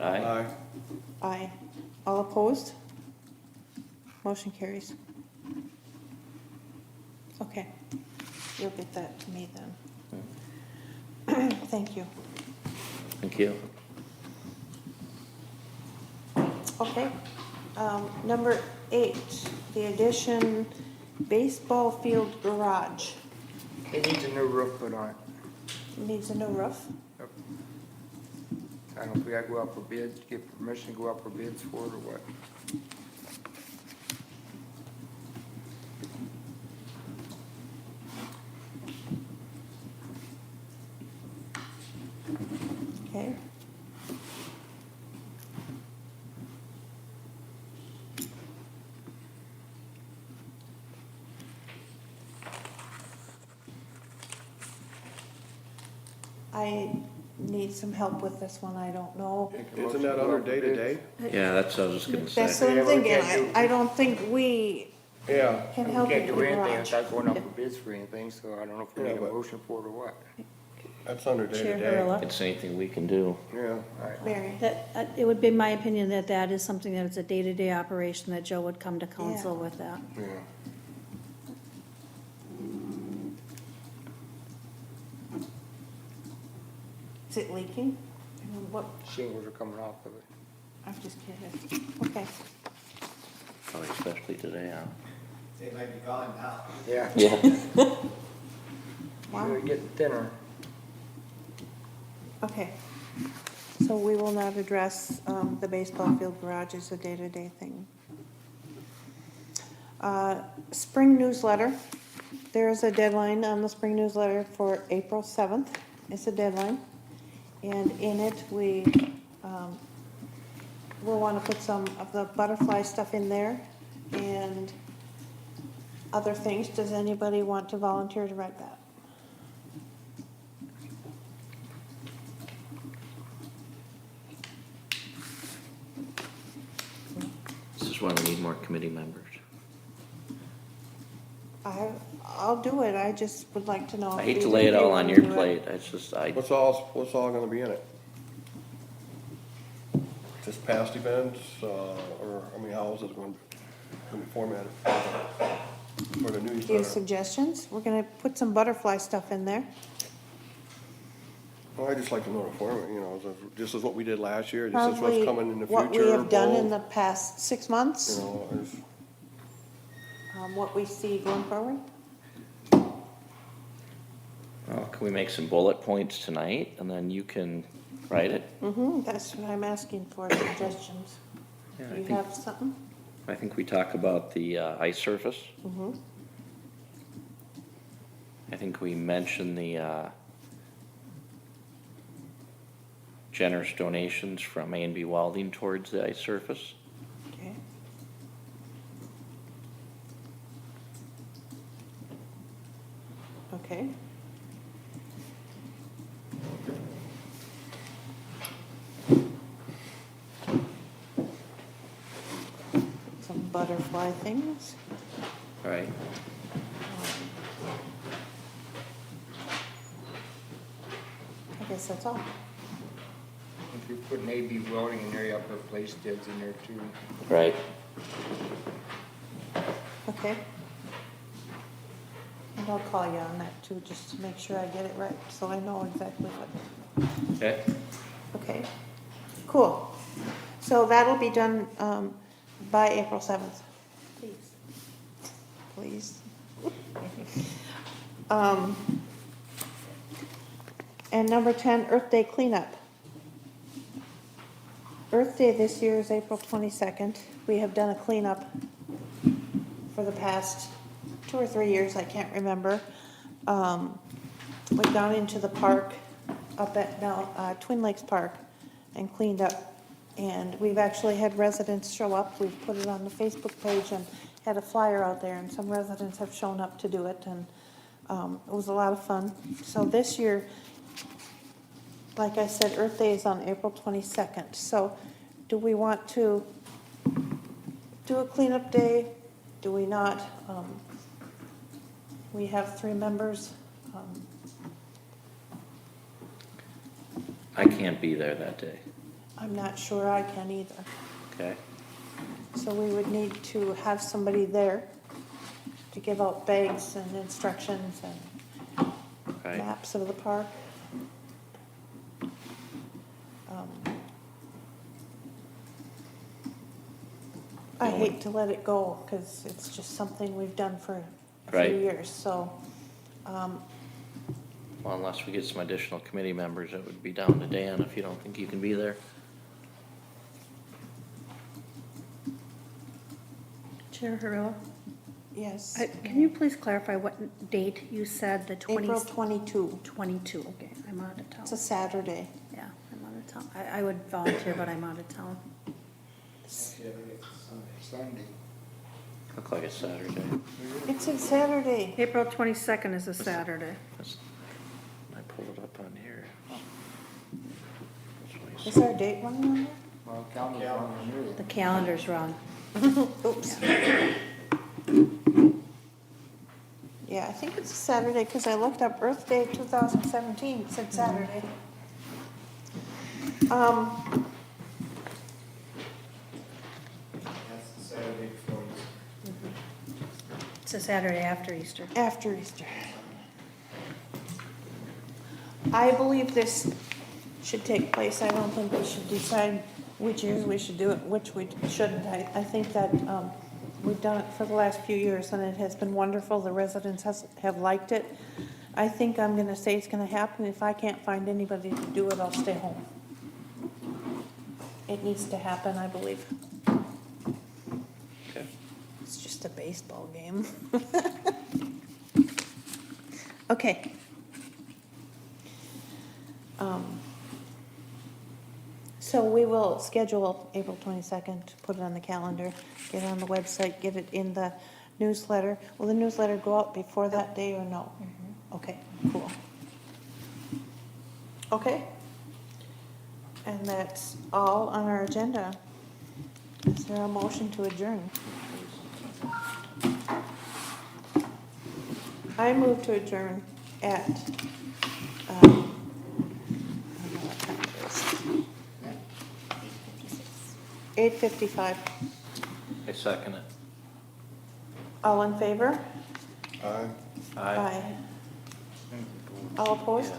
Aye. Aye. Aye. All opposed? Motion carries. Okay, you'll get that to me then. Thank you. Thank you. Okay, number 8, the addition baseball field garage. It needs a new roof put on it. Needs a new roof. Yep. I don't know if we gotta go out for bids, get permission to go out for bids for it or what. Okay. I need some help with this one, I don't know. Make a Isn't motion that to go under out for day to bids. day? Yeah, that's what I was just gonna That's say. what Yeah, I'm we thinking, can't do- I don't think we Yeah. can We help you can't with do the anything garage. without going out for bids for anything, so I don't know if we Yeah, need a but- motion for it or what. That's under day Chair to day. Hurla? It's anything we can do. Yeah. All right. Mary, It would be my opinion that that is something that is a day-to-day operation, that Joe would come to council Yeah. with that. Yeah. is it leaking? What, Shingles are coming off of it. I'm just kidding. Okay, Probably especially today, huh? They might be gone now. Yeah. Yeah. wow, They're getting thinner. okay. So we will not address the baseball field garage as a day-to-day thing. Spring newsletter, there is a deadline on the spring newsletter for April 7th. It's a deadline. And in it, we will want to put some of the butterfly stuff in there and other things. Does anybody want to volunteer to write that? This is why we need more committee members. I'll do it, I just would like to know. I if hate to either lay it of you all wanna on your do it. plate. It's just, What's all gonna be in it? Just past events, or, I mean, how is it gonna be formatted for the Do you have newsletter? suggestions? We're gonna put some butterfly stuff in there. Well, I just like to know the format, you know, just as what we did last year, this is what's Probably coming in the future. what we have done in goal, the past 6 months, You know, there's- what we see going forward. well, can we make some bullet points tonight and then you can write it? That's what I'm asking for, suggestions. Yeah, Do you have something? I think we talk about the ice surface. I think we mentioned the generous donations from A&B Welding towards the ice surface. Okay. Okay. Some butterfly things. Right. I guess that's all. If you put an AB welding in there, you have to replace dids in there too. Right. Okay. And I'll call you on that too, just to make sure I get it right, so I know exactly what. Okay. Okay, cool. So that'll be done by April 7th. Please. And number 10, Earth Day cleanup. Earth Day this year is April 22nd. We have done a cleanup for the past 2 or 3 years, I can't remember. We've gone into the park up at now Twin Lakes Park and cleaned up. And we've actually had residents show up. We've put it on the Facebook page and had a flyer out there, and some residents have shown up to do it, and it was a lot of fun. So this year, like I said, Earth Day is on April 22nd. So do we want to do a cleanup day? Do we not? We have 3 members. I can't be there that day. I'm not sure I can either. Okay. So we would need to have somebody there to give out bags and instructions and Right. maps of the park. I hate to let it go because it's just something we've done for a few Right. years, so, Well, unless we get some additional committee members, it would be down to Dan if you don't think you can be there. Chair Hurlo, yes. can you please clarify what date you said, the 20? April 22. 22, okay, I'm out of town. It's a Saturday. Yeah, I'm out of town. I would volunteer, but I'm out of town. Actually, I think it's Sunday. Sunday. Look like a Saturday. It's a Saturday. April 22nd is a Saturday. That's- I pulled it up on here. That's what I Is said. our date wrong on there? Well, calendar's on the new. The calendar's wrong. Oops. Yeah, I think it's a Saturday because I looked up Earth Day 2017, it said Saturday. That's the Saturday before Easter. It's a Saturday after Easter. After Easter. I believe this should take place. I don't think we should decide which years we should do it, which we shouldn't. I think that we've done it for the last few years and it has been wonderful. The residents have liked it. I think I'm gonna say it's gonna happen. If I can't find anybody to do it, I'll stay home. It needs to happen, I believe. Okay. It's just a baseball game. Okay. So we will schedule April 22nd, put it on the calendar, get it on the website, get it in the newsletter. Will the newsletter go out before that day or no? Okay, cool. Okay. And that's all on our agenda. Is there a motion to adjourn? I move to adjourn at, I don't know what time it is. 8:55. I second it. All in favor? Aye. All opposed? Yeah.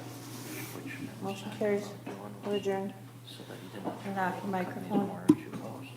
Which Motion carries. We're adjourned. So that he didn't. Turn off your microphone. Or too close.